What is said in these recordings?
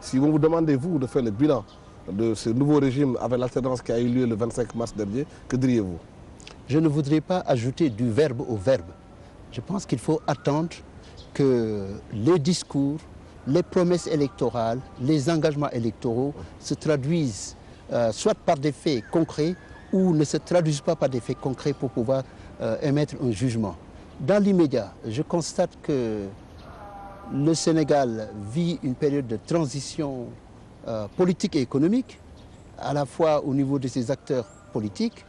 Si vous vous demandez, vous, de faire le bilan de ce nouveau régime avec l'alternance qui a eu lieu le 25 mars dernier, que diriez-vous? Je ne voudrais pas ajouter du verbe au verbe. Je pense qu'il faut attendre que les discours, les promesses électorales, les engagements électoraux se traduisent soit par des faits concrets ou ne se traduisent pas par des faits concrets pour pouvoir émettre un jugement. Dans l'immédiat, je constate que le Sénégal vit une période de transition politique et économique, à la fois au niveau de ses acteurs politiques,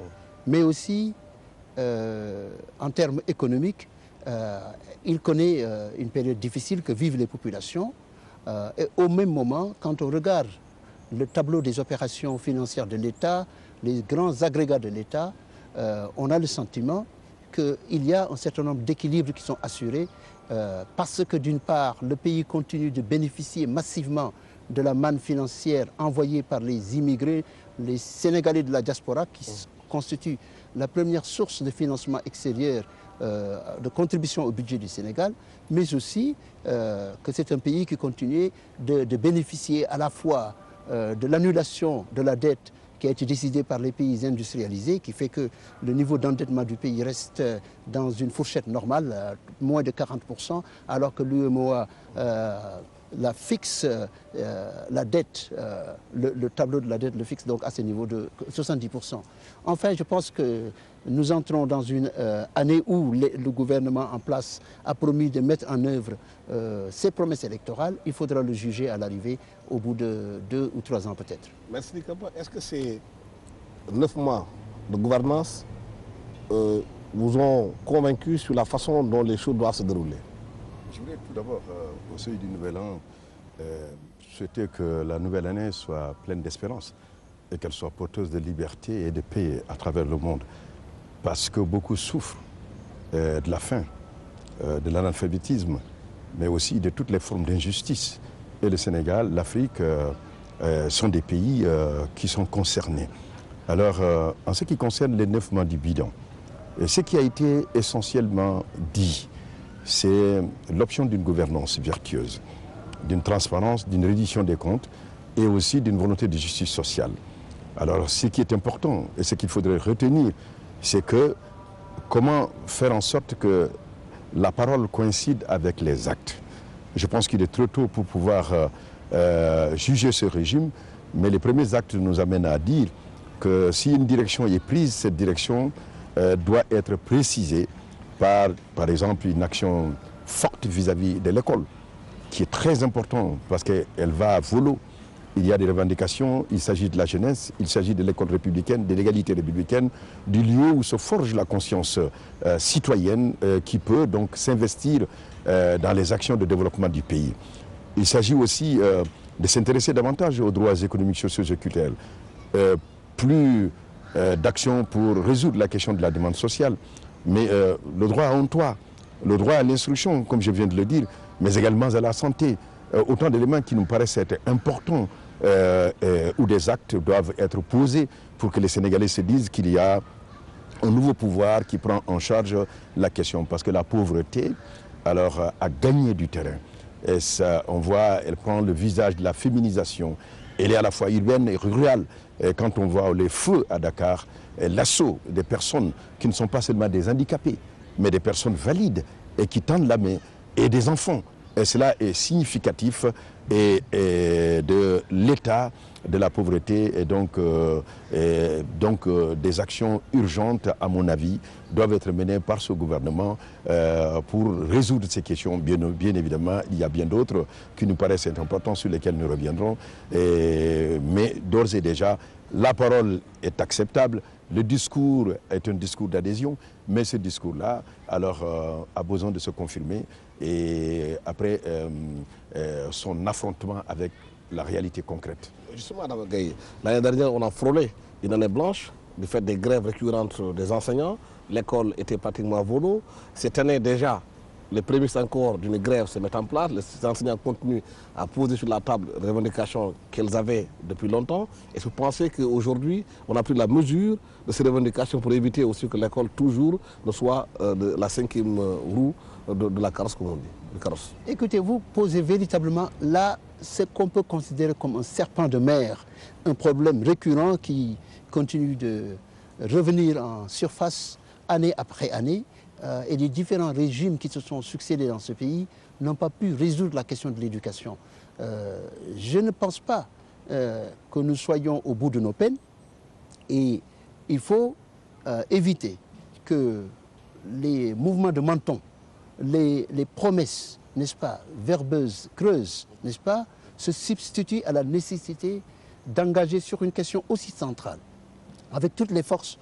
mais aussi en termes économiques. Il connaît une période difficile que vivent les populations. Et au même moment, quand on regarde le tableau des opérations financières de l'État, les grands agrégats de l'État, on a le sentiment qu'il y a un certain nombre d'équilibres qui sont assurés parce que d'une part, le pays continue de bénéficier massivement de la manne financière envoyée par les immigrés, les Sénégalais de la diaspora qui constituent la première source de financement extérieur de contribution au budget du Sénégal, mais aussi que c'est un pays qui continue de bénéficier à la fois de l'annulation de la dette qui a été décidée par les pays industrialisés, qui fait que le niveau d'endettement du pays reste dans une fourchette normale, moins de 40%, alors que l'UEMOA la fixe, la dette, le tableau de la dette le fixe donc à ce niveau de 70%. Enfin, je pense que nous entrons dans une année où le gouvernement en place a promis de mettre en œuvre ses promesses électorales. Il faudra le juger à l'arrivée au bout de 2 ou 3 ans peut-être. Merci Nikamba. Est-ce que ces 9 mois de gouvernance vous ont convaincu sur la façon dont les choses doivent se dérouler? Je voulais tout d'abord, au seuil du Nouvel An, souhaiter que la nouvelle année soit pleine d'espérance et qu'elle soit porteuse de liberté et de paix à travers le monde. Parce que beaucoup souffrent de la faim, de l'analphabétisme, mais aussi de toutes les formes d'injustice. Et le Sénégal, l'Afrique sont des pays qui sont concernés. Alors, en ce qui concerne les 9 mois du bilan, ce qui a été essentiellement dit, c'est l'option d'une gouvernance vertueuse, d'une transparence, d'une reddition des comptes et aussi d'une volonté de justice sociale. Alors ce qui est important et ce qu'il faudrait retenir, c'est que comment faire en sorte que la parole coïncide avec les actes. Je pense qu'il est trop tôt pour pouvoir juger ce régime, mais les premiers actes nous amènent à dire que si une direction est prise, cette direction doit être précisée par exemple, une action forte vis-à-vis de l'école, qui est très important parce qu'elle va à volo. Il y a des revendications, il s'agit de la jeunesse, il s'agit de l'école républicaine, de l'égalité républicaine, du lieu où se forge la conscience citoyenne qui peut donc s'investir dans les actions de développement du pays. Il s'agit aussi de s'intéresser davantage aux droits économiques, sociaux et culturels. Plus d'actions pour résoudre la question de la demande sociale. Mais le droit à un toit, le droit à l'instruction, comme je viens de le dire, mais également à la santé. Autant d'éléments qui nous paraissent être importants où des actes doivent être posés pour que les Sénégalais se disent qu'il y a un nouveau pouvoir qui prend en charge la question. Parce que la pauvreté, alors, a gagné du terrain. Et ça, on voit, elle prend le visage de la féminisation. Elle est à la fois urbaine et rurale. Et quand on voit les feux à Dakar, l'assaut des personnes qui ne sont pas seulement des handicapés, mais des personnes valides et qui tendent la main, et des enfants. Et cela est significatif de l'état de la pauvreté et donc des actions urgentes, à mon avis, doivent être menées par ce gouvernement pour résoudre ces questions. Bien évidemment, il y a bien d'autres qui nous paraissent importants sur lesquels nous reviendrons. Mais d'ores et déjà, la parole est acceptable. Le discours est un discours d'adhésion, mais ce discours-là, alors, a besoin de se confirmer et après son affrontement avec la réalité concrète. Justement, l'année dernière, on a frôlé une année blanche du fait des grèves récurrentes des enseignants. L'école était pratiquement à volo. Cette année déjà, les prémices encore d'une grève se mettent en place. Les enseignants continuent à poser sur la table les revendications qu'elles avaient depuis longtemps. Et vous pensez qu'aujourd'hui, on a pris la mesure de ces revendications pour éviter aussi que l'école toujours ne soit de la cinquième roue de la carrosse, comme on dit. De carrosse. Écoutez, vous posez véritablement là ce qu'on peut considérer comme un serpent de mer, un problème récurrent qui continue de revenir en surface année après année. Et les différents régimes qui se sont succédés dans ce pays n'ont pas pu résoudre la question de l'éducation. Je ne pense pas que nous soyons au bout de nos peines et il faut éviter que les mouvements de menton, les promesses, n'est-ce pas, verbeuses, creuses, n'est-ce pas, se substituent à la nécessité d'engager sur une question aussi centrale, avec toutes les forces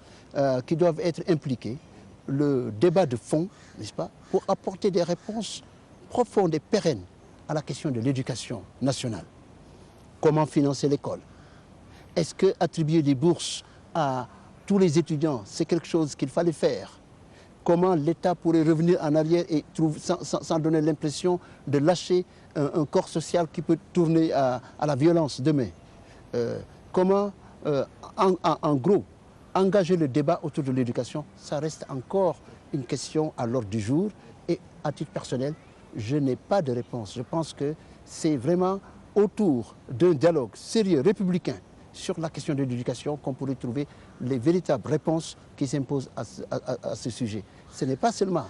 qui doivent être impliquées, le débat de fond, n'est-ce pas, pour apporter des réponses profondes et pérennes à la question de l'éducation nationale. Comment financer l'école? Est-ce que attribuer des bourses à tous les étudiants, c'est quelque chose qu'il fallait faire? Comment l'État pourrait revenir en arrière et sans donner l'impression de lâcher un corps social qui peut tourner à la violence demain? Comment, en gros, engager le débat autour de l'éducation, ça reste encore une question à l'ordre du jour. Et à titre personnel, je n'ai pas de réponse. Je pense que c'est vraiment autour d'un dialogue sérieux, républicain, sur la question de l'éducation qu'on pourrait trouver les véritables réponses qui s'imposent à ce sujet. Ce n'est pas seulement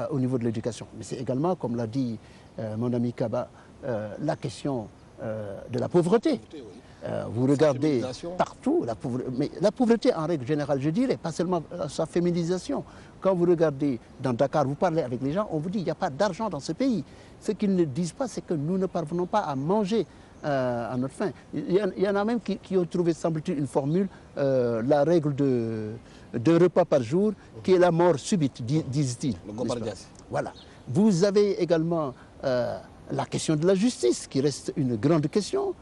au niveau de l'éducation, mais c'est également, comme l'a dit mon ami Kaba, la question de la pauvreté. Vous regardez partout, mais la pauvreté en règle générale, je dirais, pas seulement sa féminisation. Quand vous regardez dans Dakar, vous parlez avec les gens, on vous dit qu'il n'y a pas d'argent dans ce pays. Ce qu'ils ne disent pas, c'est que nous ne parvenons pas à manger à notre faim. Il y en a même qui ont trouvé, semble-t-il, une formule, la règle de 2 repas par jour, qui est la mort subite, disent-ils. Voilà. Vous avez également la question de la justice, qui reste une grande question.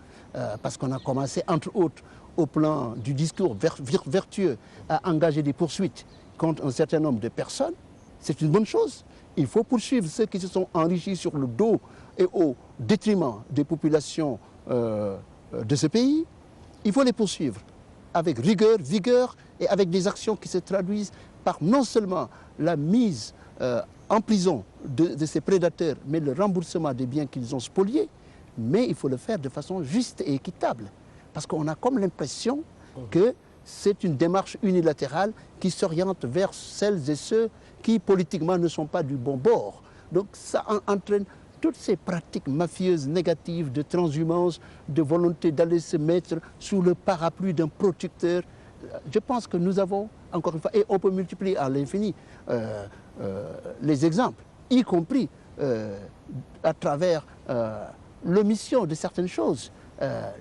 Parce qu'on a commencé, entre autres, au plan du discours vertueux, à engager des poursuites contre un certain nombre de personnes. C'est une bonne chose. Il faut poursuivre ceux qui se sont enrichis sur le dos et au détriment des populations de ce pays. Il faut les poursuivre avec rigueur, vigueur et avec des actions qui se traduisent par non seulement la mise en prison de ces prédateurs, mais le remboursement des biens qu'ils ont spoliés. Mais il faut le faire de façon juste et équitable. Parce qu'on a comme l'impression que c'est une démarche unilatérale qui s'oriente vers celles et ceux qui, politiquement, ne sont pas du bon bord. Donc ça entraîne toutes ces pratiques mafieuses négatives de transhumance, de volonté d'aller se mettre sous le parapluie d'un protecteur. Je pense que nous avons, encore une fois, et on peut multiplier à l'infini les exemples, y compris à travers l'omission de certaines choses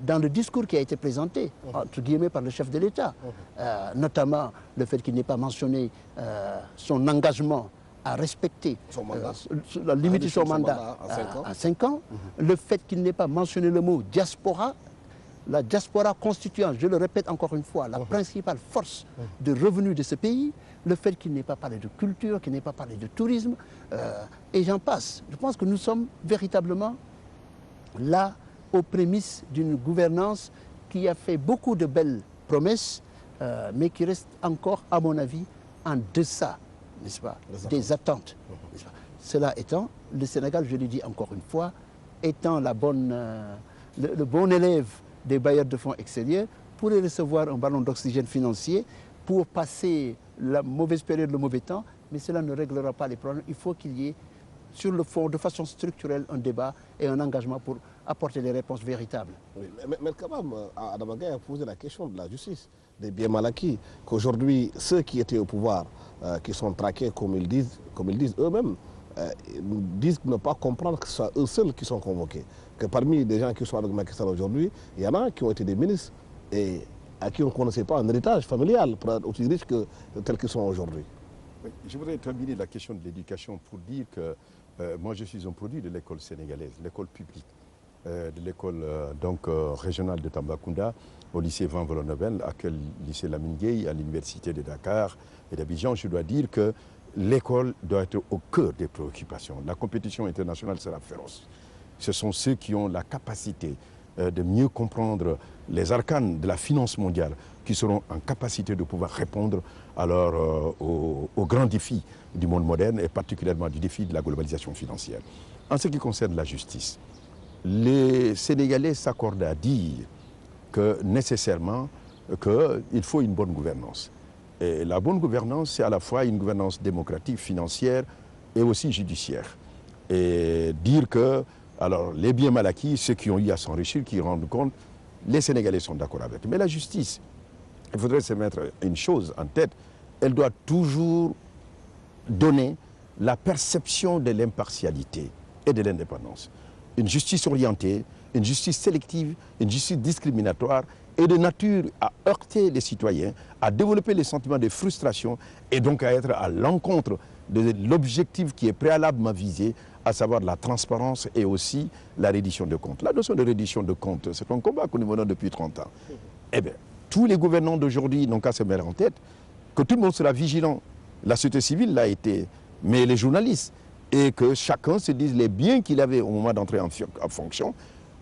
dans le discours qui a été présenté, entre guillemets, par le chef de l'État, notamment le fait qu'il n'ait pas mentionné son engagement à respecter la limite de son mandat à 5 ans, le fait qu'il n'ait pas mentionné le mot diaspora, la diaspora constituant, je le répète encore une fois, la principale force de revenus de ce pays, le fait qu'il n'ait pas parlé de culture, qu'il n'ait pas parlé de tourisme, et j'en passe. Je pense que nous sommes véritablement là, aux prémices d'une gouvernance qui a fait beaucoup de belles promesses, mais qui reste encore, à mon avis, en deçà, n'est-ce pas, des attentes. Cela étant, le Sénégal, je le dis encore une fois, étant le bon élève des bailleurs de fonds extérieurs, pourrait recevoir un ballon d'oxygène financier pour passer la mauvaise période, le mauvais temps, mais cela ne réglera pas les problèmes. Il faut qu'il y ait sur le fond, de façon structurelle, un débat et un engagement pour apporter des réponses véritables. Oui, mais quand même, Adama Gaye a posé la question de la justice, des biens mal acquis, qu'aujourd'hui, ceux qui étaient au pouvoir, qui sont traqués, comme ils disent eux-mêmes, disent ne pas comprendre que ce soit eux seuls qui sont convoqués. Que parmi les gens qui sont avec Macky Sall aujourd'hui, il y en a qui ont été des ministres et à qui on ne connaissait pas un héritage familial pour être aussi riches que tels qu'ils sont aujourd'hui. Oui, je voudrais terminer la question de l'éducation pour dire que moi je suis un produit de l'école sénégalaise, l'école publique, de l'école régionale de Tambacounda, au lycée Van Vollenhoven, à quel lycée Lamine Gueye, à l'université de Dakar et d'Abidjan. Je dois dire que l'école doit être au cœur des préoccupations. La compétition internationale sera féroce. Ce sont ceux qui ont la capacité de mieux comprendre les arcanes de la finance mondiale qui seront en capacité de pouvoir répondre alors aux grands défis du monde moderne et particulièrement du défi de la globalisation financière. En ce qui concerne la justice, les Sénégalais s'accordent à dire que nécessairement qu'il faut une bonne gouvernance. Et la bonne gouvernance, c'est à la fois une gouvernance démocratique, financière et aussi judiciaire. Et dire que alors, les biens mal acquis, ceux qui ont eu à s'enrichir, qui rendent compte, les Sénégalais sont d'accord avec. Mais la justice, il faudrait se mettre une chose en tête, elle doit toujours donner la perception de l'impartialité et de l'indépendance. Une justice orientée, une justice sélective, une justice discriminatoire est de nature à heurter les citoyens, à développer les sentiments de frustration et donc à être à l'encontre de l'objectif qui est préalablement visé, à savoir la transparence et aussi la reddition de comptes. La notion de reddition de comptes, c'est un combat que nous menons depuis 30 ans. Eh bien, tous les gouvernants d'aujourd'hui n'ont qu'à se mettre en tête que tout le monde sera vigilant. La société civile l'a été, mais les journalistes, et que chacun se dise les biens qu'il avait au moment d'entrer en fonction,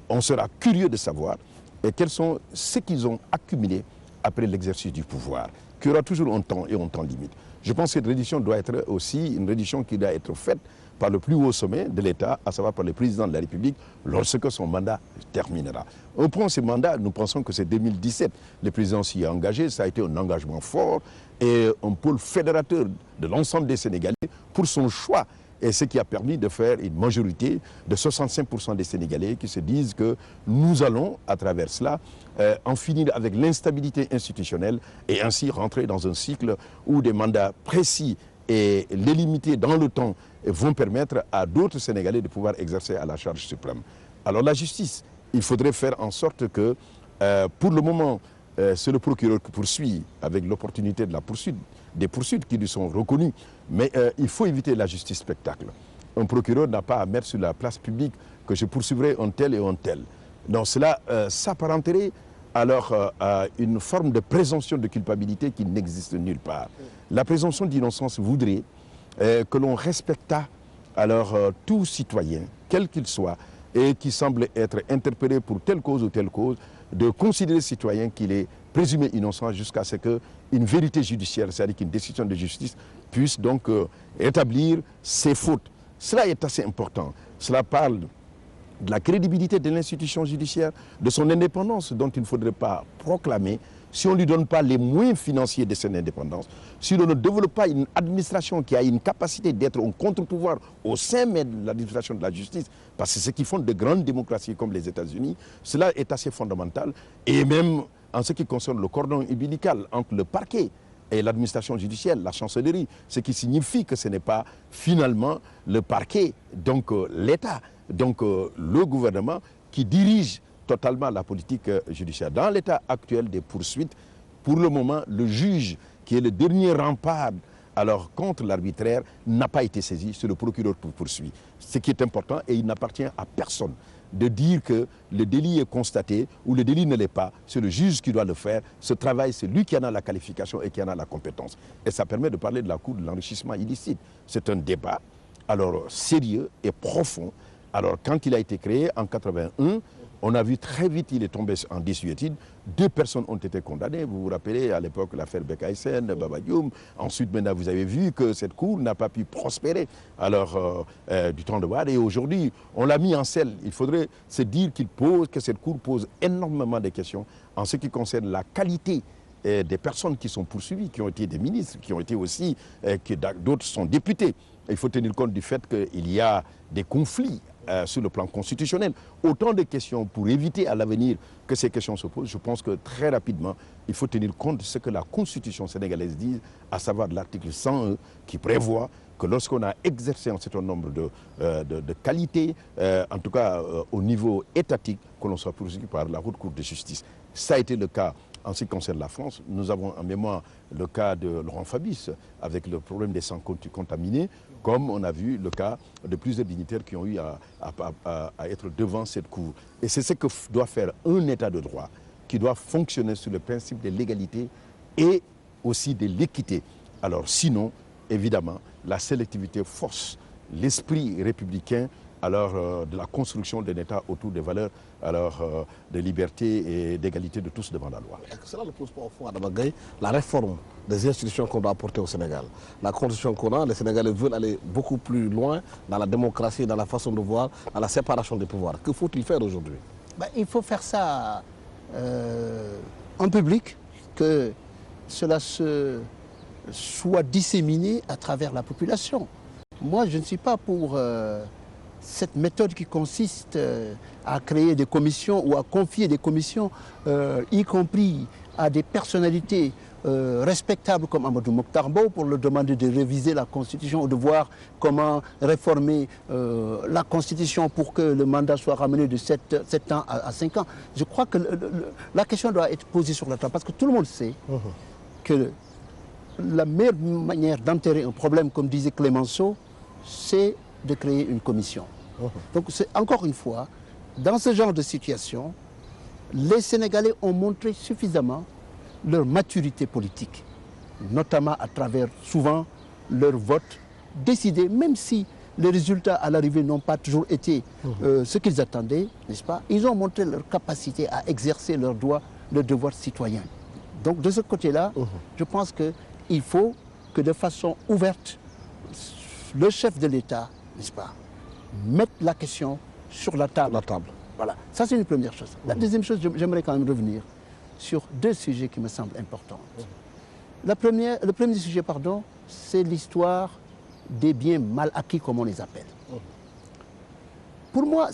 on sera curieux de savoir et quels sont ceux qu'ils ont accumulés après l'exercice du pouvoir, qu'il y aura toujours un temps et un temps limite. Je pense que cette reddition doit être aussi une reddition qui doit être faite par le plus haut sommet de l'État, à savoir par le président de la République, lorsque son mandat terminera. Au point de ce mandat, nous pensons que c'est 2017. Le président s'y est engagé, ça a été un engagement fort et un pôle fédérateur de l'ensemble des Sénégalais pour son choix. Et ce qui a permis de faire une majorité de 65% des Sénégalais qui se disent que nous allons, à travers cela, en finir avec l'instabilité institutionnelle et ainsi rentrer dans un cycle où des mandats précis et les limiter dans le temps vont permettre à d'autres Sénégalais de pouvoir exercer à la charge suprême. Alors la justice, il faudrait faire en sorte que, pour le moment, c'est le procureur qui poursuit avec l'opportunité de la poursuite, des poursuites qui lui sont reconnues, mais il faut éviter la justice spectacle. Un procureur n'a pas à mettre sur la place publique que je poursuivrai un tel et un tel. Donc cela s'apparenterait alors à une forme de présomption de culpabilité qui n'existe nulle part. La présomption d'innocence voudrait que l'on respectât alors tout citoyen, quel qu'il soit, et qui semble être interpellé pour telle cause ou telle cause, de considérer le citoyen qu'il est présumé innocent jusqu'à ce qu'une vérité judiciaire, c'est-à-dire qu'une décision de justice, puisse donc établir ses fautes. Cela est assez important. Cela parle de la crédibilité de l'institution judiciaire, de son indépendance dont il ne faudrait pas proclamer si on ne lui donne pas les moyens financiers de son indépendance, si on ne développe pas une administration qui a une capacité d'être un contre-pouvoir au sein même de l'administration de la justice, parce que ce qui font de grandes démocraties comme les États-Unis, cela est assez fondamental. Et même en ce qui concerne le cordon ombilical entre le parquet et l'administration judiciaire, la chancellerie, ce qui signifie que ce n'est pas finalement le parquet, donc l'État, donc le gouvernement qui dirige totalement la politique judiciaire. Dans l'état actuel des poursuites, pour le moment, le juge, qui est le dernier rempart alors contre l'arbitraire, n'a pas été saisi, c'est le procureur qui poursuit. Ce qui est important, et il n'appartient à personne de dire que le délit est constaté ou le délit ne l'est pas, c'est le juge qui doit le faire. Ce travail, c'est lui qui en a la qualification et qui en a la compétence. Et ça permet de parler de la cour de l'enrichissement illicite. C'est un débat alors sérieux et profond. Alors quand il a été créé en 81, on a vu très vite, il est tombé en désuétude. 2 personnes ont été condamnées. Vous vous rappelez à l'époque l'affaire Bekaïsen, Baba Dioum. Ensuite, maintenant, vous avez vu que cette cour n'a pas pu prospérer alors, du temps de Wade. Et aujourd'hui, on l'a mis en selle. Il faudrait se dire que cette cour pose énormément de questions en ce qui concerne la qualité des personnes qui sont poursuivies, qui ont été des ministres, qui ont été aussi, d'autres sont députés. Il faut tenir compte du fait qu'il y a des conflits sur le plan constitutionnel. Autant de questions pour éviter à l'avenir que ces questions se posent. Je pense que très rapidement, il faut tenir compte de ce que la Constitution sénégalaise dit, à savoir l'article 101 qui prévoit que lorsqu'on a exercé un certain nombre de qualités, en tout cas au niveau étatique, que l'on soit poursuivi par la Haute Cour de justice. Ça a été le cas en ce qui concerne la France. Nous avons en mémoire le cas de Laurent Fabius avec le problème des sangs contaminés, comme on a vu le cas de plusieurs dignitaires qui ont eu à être devant cette cour. Et c'est ce que doit faire un État de droit, qui doit fonctionner sur le principe de l'égalité et aussi de l'équité. Alors sinon, évidemment, la sélectivité force l'esprit républicain alors, de la construction d'un État autour des valeurs alors, de liberté et d'égalité de tous devant la loi. Cela ne pose pas au fond, Adama Gaye, la réforme des institutions qu'on doit apporter au Sénégal. La constitution qu'on a, les Sénégalais veulent aller beaucoup plus loin dans la démocratie, dans la façon de voir, dans la séparation des pouvoirs. Que faut-il faire aujourd'hui? Il faut faire ça en public, que cela soit disséminé à travers la population. Moi, je ne suis pas pour cette méthode qui consiste à créer des commissions ou à confier des commissions, y compris à des personnalités respectables comme Amadou Mokhtar Mbow, pour leur demander de réviser la Constitution ou de voir comment réformer la Constitution pour que le mandat soit ramené de 7 ans à 5 ans. Je crois que la question doit être posée sur la table, parce que tout le monde sait que la meilleure manière d'enterrer un problème, comme disait Clémenceau, c'est de créer une commission. Donc, encore une fois, dans ce genre de situation, les Sénégalais ont montré suffisamment leur maturité politique, notamment à travers souvent leur vote décidé, même si les résultats à l'arrivée n'ont pas toujours été ce qu'ils attendaient, n'est-ce pas? Ils ont montré leur capacité à exercer leurs droits, leurs devoirs citoyens. Donc de ce côté-là, je pense qu'il faut que de façon ouverte, le chef de l'État, n'est-ce pas, mette la question sur la table. Voilà, ça c'est une première chose. La deuxième chose, j'aimerais quand même revenir sur deux sujets qui me semblent importants. Le premier sujet, c'est l'histoire des biens mal acquis, comme on les appelle. Pour moi,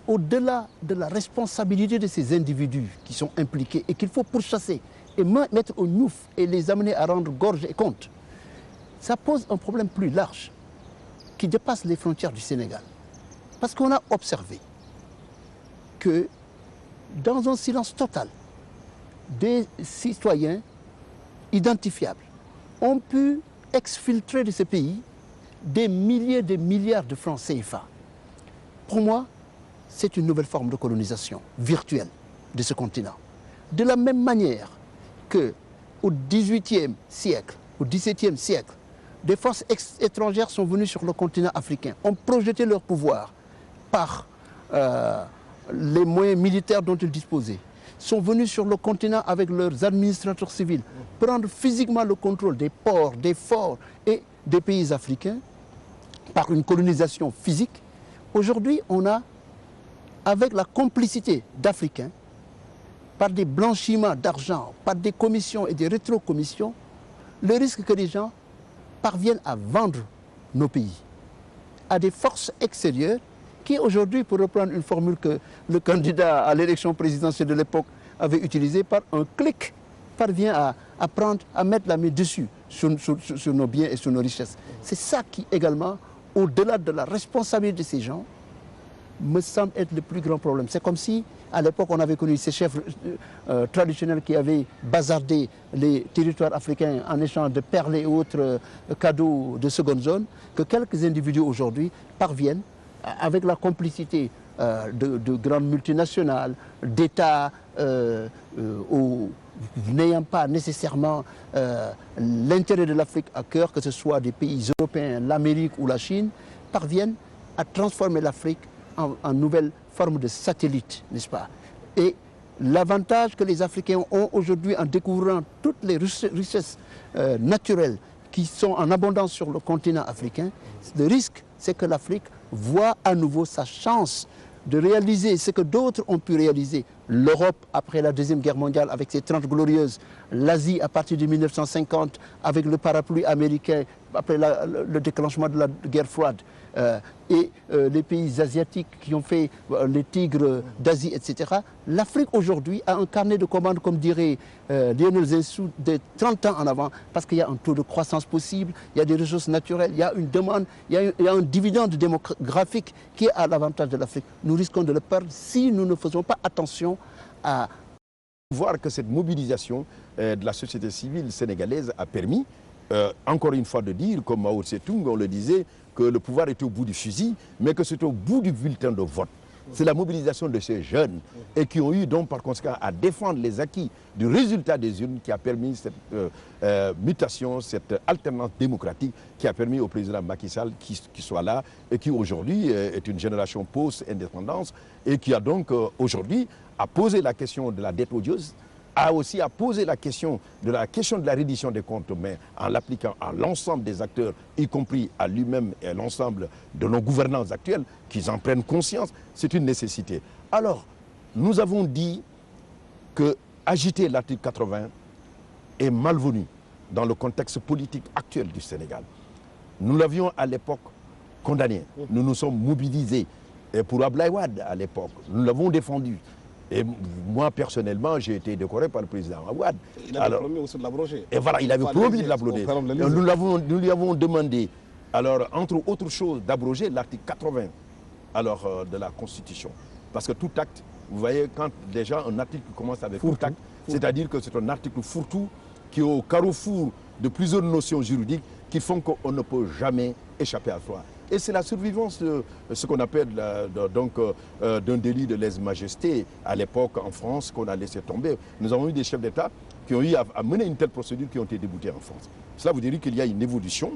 au-delà de la responsabilité de ces individus qui sont impliqués et qu'il faut pourchasser et mettre au gnouf et les amener à rendre gorge et compte, ça pose un problème plus large qui dépasse les frontières du Sénégal. Parce qu'on a observé que dans un silence total, des citoyens identifiables ont pu exfiltrer de ce pays des milliers de milliards de francs CFA. Pour moi, c'est une nouvelle forme de colonisation virtuelle de ce continent. De la même manière qu'au XVIIIe siècle, au XVIIe siècle, des forces étrangères sont venues sur le continent africain, ont projeté leur pouvoir par les moyens militaires dont ils disposaient, sont venus sur le continent avec leurs administrateurs civils, prendre physiquement le contrôle des ports, des forts et des pays africains par une colonisation physique. Aujourd'hui, on a, avec la complicité d'Africains, par des blanchiments d'argent, par des commissions et des rétrocommissions, le risque que les gens parviennent à vendre nos pays à des forces extérieures qui aujourd'hui, pour reprendre une formule que le candidat à l'élection présidentielle de l'époque avait utilisée, par un clic, parvient à mettre la main dessus sur nos biens et sur nos richesses. C'est ça qui également, au-delà de la responsabilité de ces gens, me semble être le plus grand problème. C'est comme si, à l'époque, on avait connu ces chefs traditionnels qui avaient bazardé les territoires africains en échange de perles et autres cadeaux de seconde zone, que quelques individus aujourd'hui parviennent, avec la complicité de grandes multinationales, d'États n'ayant pas nécessairement l'intérêt de l'Afrique à cœur, que ce soit des pays européens, l'Amérique ou la Chine, parviennent à transformer l'Afrique en nouvelle forme de satellite, n'est-ce pas? Et l'avantage que les Africains ont aujourd'hui en découvrant toutes les richesses naturelles qui sont en abondance sur le continent africain, le risque, c'est que l'Afrique voit à nouveau sa chance de réaliser ce que d'autres ont pu réaliser. L'Europe après la Deuxième Guerre mondiale avec ses 30 glorieuses, l'Asie à partir de 1950 avec le parapluie américain après le déclenchement de la guerre froide, et les pays asiatiques qui ont fait les tigres d'Asie, etc. L'Afrique aujourd'hui a un carnet de commandes, comme dirait Lionel Zinsou, de 30 ans en avant, parce qu'il y a un taux de croissance possible, il y a des ressources naturelles, il y a une demande, il y a un dividende démographique qui est à l'avantage de l'Afrique. Nous risquons de le perdre si nous ne faisons pas attention à voir que cette mobilisation de la société civile sénégalaise a permis, encore une fois, de dire, comme Mao Tse-tung, on le disait, que le pouvoir était au bout du fusil, mais que c'était au bout du bulletin de vote. C'est la mobilisation de ces jeunes et qui ont eu donc par conséquent à défendre les acquis du résultat des urnes qui a permis cette mutation, cette alternance démocratique qui a permis au président Macky Sall qui soit là et qui aujourd'hui est une génération post-indépendance et qui a donc aujourd'hui à poser la question de la dette odieuse, a aussi à poser la question de la reddition des comptes, mais en l'appliquant à l'ensemble des acteurs, y compris à lui-même et à l'ensemble de nos gouvernants actuels, qu'ils en prennent conscience, c'est une nécessité. Alors, nous avons dit que agiter l'article 80 est malvenu dans le contexte politique actuel du Sénégal. Nous l'avions à l'époque condamné, nous nous sommes mobilisés. Et pour Abdoulaye Wade à l'époque, nous l'avons défendu. Et moi, personnellement, j'ai été décoré par le président Wade. Il avait promis aussi de l'abroger. Et voilà, il avait promis de l'abroger. Nous lui avons demandé, alors, entre autres choses, d'abroger l'article 80 de la Constitution. Parce que tout acte, vous voyez, quand déjà un article commence avec tout acte, c'est-à-dire que c'est un article fourre-tout qui est au carrefour de plusieurs notions juridiques qui font qu'on ne peut jamais échapper à soi. Et c'est la survivance de ce qu'on appelle d'un délit de lèse-majesté à l'époque en France qu'on a laissé tomber. Nous avons eu des chefs d'État qui ont eu à mener une telle procédure qui ont été déboutés en France. Cela vous dirait qu'il y a une évolution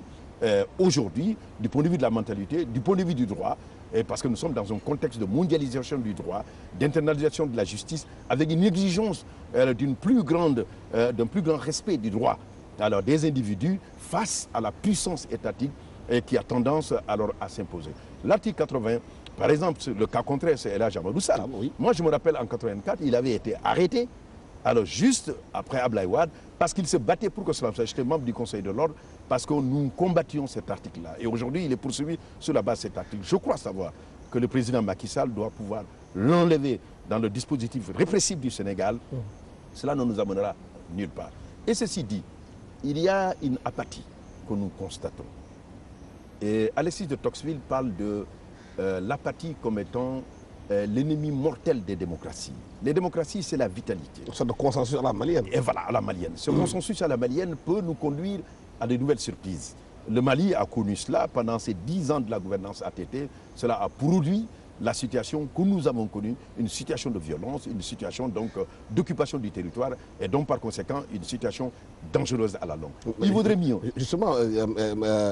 aujourd'hui du point de vue de la mentalité, du point de vue du droit, et parce que nous sommes dans un contexte de mondialisation du droit, d'internalisation de la justice, avec une exigence d'un plus grand respect du droit alors, des individus face à la puissance étatique et qui a tendance alors à s'imposer. L'article 80, par exemple, le cas contraire, c'est El Hadj Amadou Sall. Oui. Moi, je me rappelle en 84, il avait été arrêté, alors juste après Abdoulaye Wade, parce qu'il se battait pour que cela soit. J'étais membre du Conseil de l'Ordre, parce que nous combattions cet article-là. Et aujourd'hui, il est poursuivi sur la base de cet article. Je crois savoir que le président Macky Sall doit pouvoir l'enlever dans le dispositif répressif du Sénégal. Cela ne nous amènera nulle part. Et ceci dit, il y a une apathie que nous constatons. Et Alexis de Tocqueville parle de l'apathie comme étant l'ennemi mortel des démocraties. Les démocraties, c'est la vitalité. Une sorte de consensus à la malienne. Et voilà, à la malienne. Ce consensus à la malienne peut nous conduire à de nouvelles surprises. Le Mali a connu cela pendant ces 10 ans de la gouvernance ATT. Cela a produit la situation que nous avons connue, une situation de violence, une situation donc d'occupation du territoire et donc par conséquent une situation dangereuse à la longue. Il vaudrait mieux. Justement,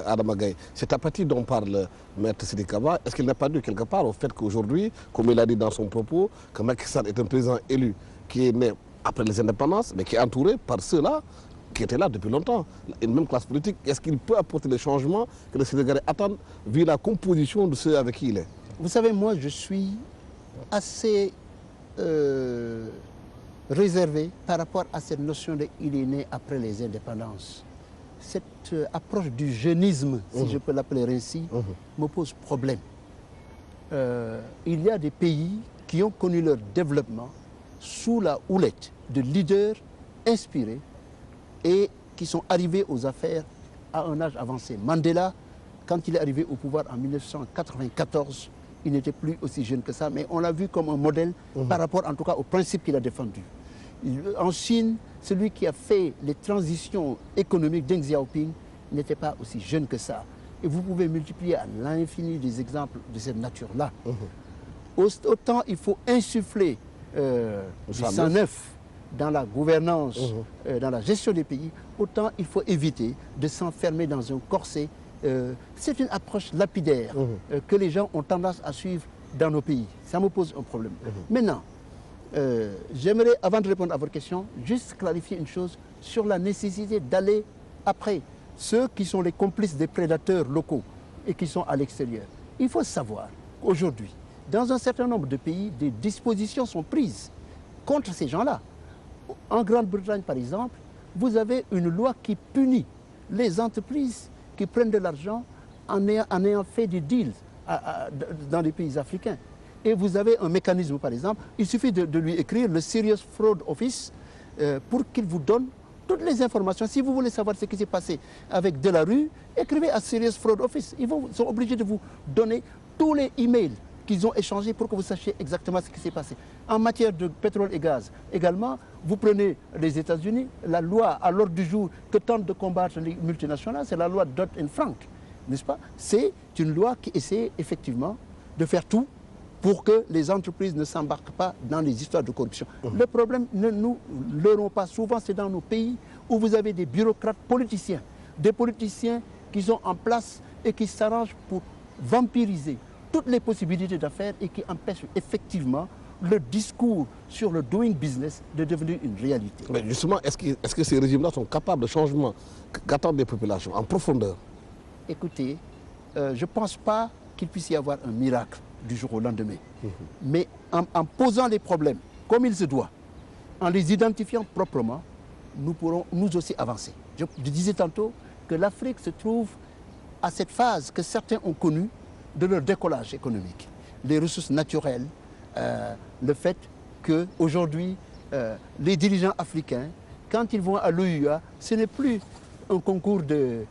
Adama Gaye, cette apathie dont parle Maître Sidiki Kaba, est-ce qu'il n'a pas dû quelque part au fait qu'aujourd'hui, comme il a dit dans son propos, que Macky Sall est un président élu qui est né après les indépendances, mais qui est entouré par ceux-là qui étaient là depuis longtemps, une même classe politique, est-ce qu'il peut apporter les changements que les Sénégalais attendent vu la composition de ceux avec qui il est? Vous savez, moi, je suis assez réservé par rapport à cette notion de « il est né après les indépendances ». Cette approche du jeunisme, si je peux l'appeler ainsi, me pose problème. Il y a des pays qui ont connu leur développement sous la houlette de leaders inspirés et qui sont arrivés aux affaires à un âge avancé. Mandela, quand il est arrivé au pouvoir en 1994, il n'était plus aussi jeune que ça, mais on l'a vu comme un modèle par rapport en tout cas aux principes qu'il a défendus. En Chine, celui qui a fait les transitions économiques, Deng Xiaoping, n'était pas aussi jeune que ça. Et vous pouvez multiplier à l'infini des exemples de cette nature-là. Autant il faut insuffler du sang neuf dans la gouvernance, dans la gestion des pays, autant il faut éviter de s'enfermer dans un corset. C'est une approche lapidaire que les gens ont tendance à suivre dans nos pays. Ça me pose un problème. Maintenant, j'aimerais, avant de répondre à votre question, juste clarifier une chose sur la nécessité d'aller après ceux qui sont les complices des prédateurs locaux et qui sont à l'extérieur. Il faut savoir qu'aujourd'hui, dans un certain nombre de pays, des dispositions sont prises contre ces gens-là. En Grande-Bretagne, par exemple, vous avez une loi qui punit les entreprises qui prennent de l'argent en ayant fait des deals dans les pays africains. Et vous avez un mécanisme, par exemple, il suffit de lui écrire le Serious Fraud Office pour qu'il vous donne toutes les informations. Si vous voulez savoir ce qui s'est passé avec Delarue, écrivez à Serious Fraud Office. Ils sont obligés de vous donner tous les emails qu'ils ont échangés pour que vous sachiez exactement ce qui s'est passé. En matière de pétrole et gaz, également, vous prenez les États-Unis, la loi à l'ordre du jour que tentent de combattre les multinationales, c'est la loi Dodd-Frank, n'est-ce pas? C'est une loi qui essaie effectivement de faire tout pour que les entreprises ne s'embarquent pas dans les histoires de corruption. Le problème, ne nous leurrons pas, souvent c'est dans nos pays où vous avez des bureaucrates politiciens, des politiciens qui sont en place et qui s'arrangent pour vampiriser toutes les possibilités d'affaires et qui empêchent effectivement le discours sur le doing business de devenir une réalité. Mais justement, est-ce que ces régimes-là sont capables de changement qu'attendent les populations en profondeur? Écoutez, je ne pense pas qu'il puisse y avoir un miracle du jour au lendemain. Mais en posant les problèmes comme il se doit, en les identifiant proprement, nous pourrons nous aussi avancer. Je disais tantôt que l'Afrique se trouve à cette phase que certains ont connue de leur décollage économique. Les ressources naturelles, le fait qu'aujourd'hui, les dirigeants africains, quand ils vont à l'OUA, ce n'est plus un concours de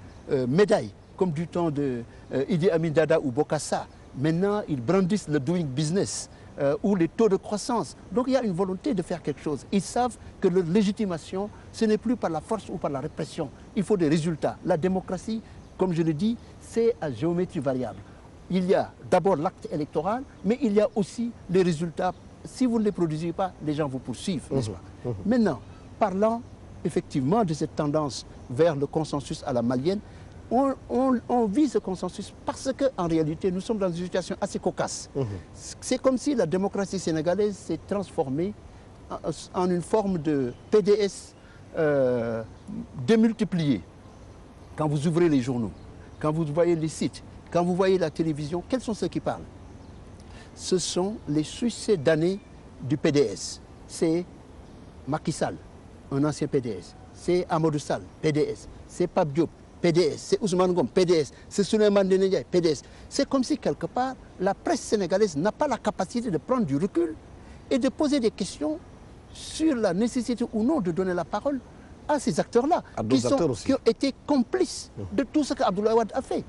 médailles, comme du temps de Idi Amin Dada ou Bokassa. Maintenant, ils brandissent le doing business ou les taux de croissance. Donc il y a une volonté de faire quelque chose. Ils savent que leur légitimation, ce n'est plus par la force ou par la répression. Il faut des résultats. La démocratie, comme je le dis, c'est à géométrie variable. Il y a d'abord l'acte électoral, mais il y a aussi les résultats. Si vous ne les produisez pas, les gens vous poursuivent, n'est-ce pas? Maintenant, parlant effectivement de cette tendance vers le consensus à la malienne, on vit ce consensus parce qu'en réalité, nous sommes dans une situation assez cocasse. C'est comme si la démocratie sénégalaise s'est transformée en une forme de PDS démultiplié. Quand vous ouvrez les journaux, quand vous voyez les sites, quand vous voyez la télévision, quels sont ceux qui parlent? Ce sont les succédanés du PDS. C'est Macky Sall, un ancien PDS. C'est Amadou Sall, PDS. C'est Pape Diop, PDS. C'est Ousmane Ngom, PDS. C'est Souleymane Ndéné Ndiaye, PDS. C'est comme si, quelque part, la presse sénégalaise n'a pas la capacité de prendre du recul et de poser des questions sur la nécessité ou non de donner la parole à ces acteurs-là, qui ont été complices de tout ce qu'Abdoulaye Wade a fait.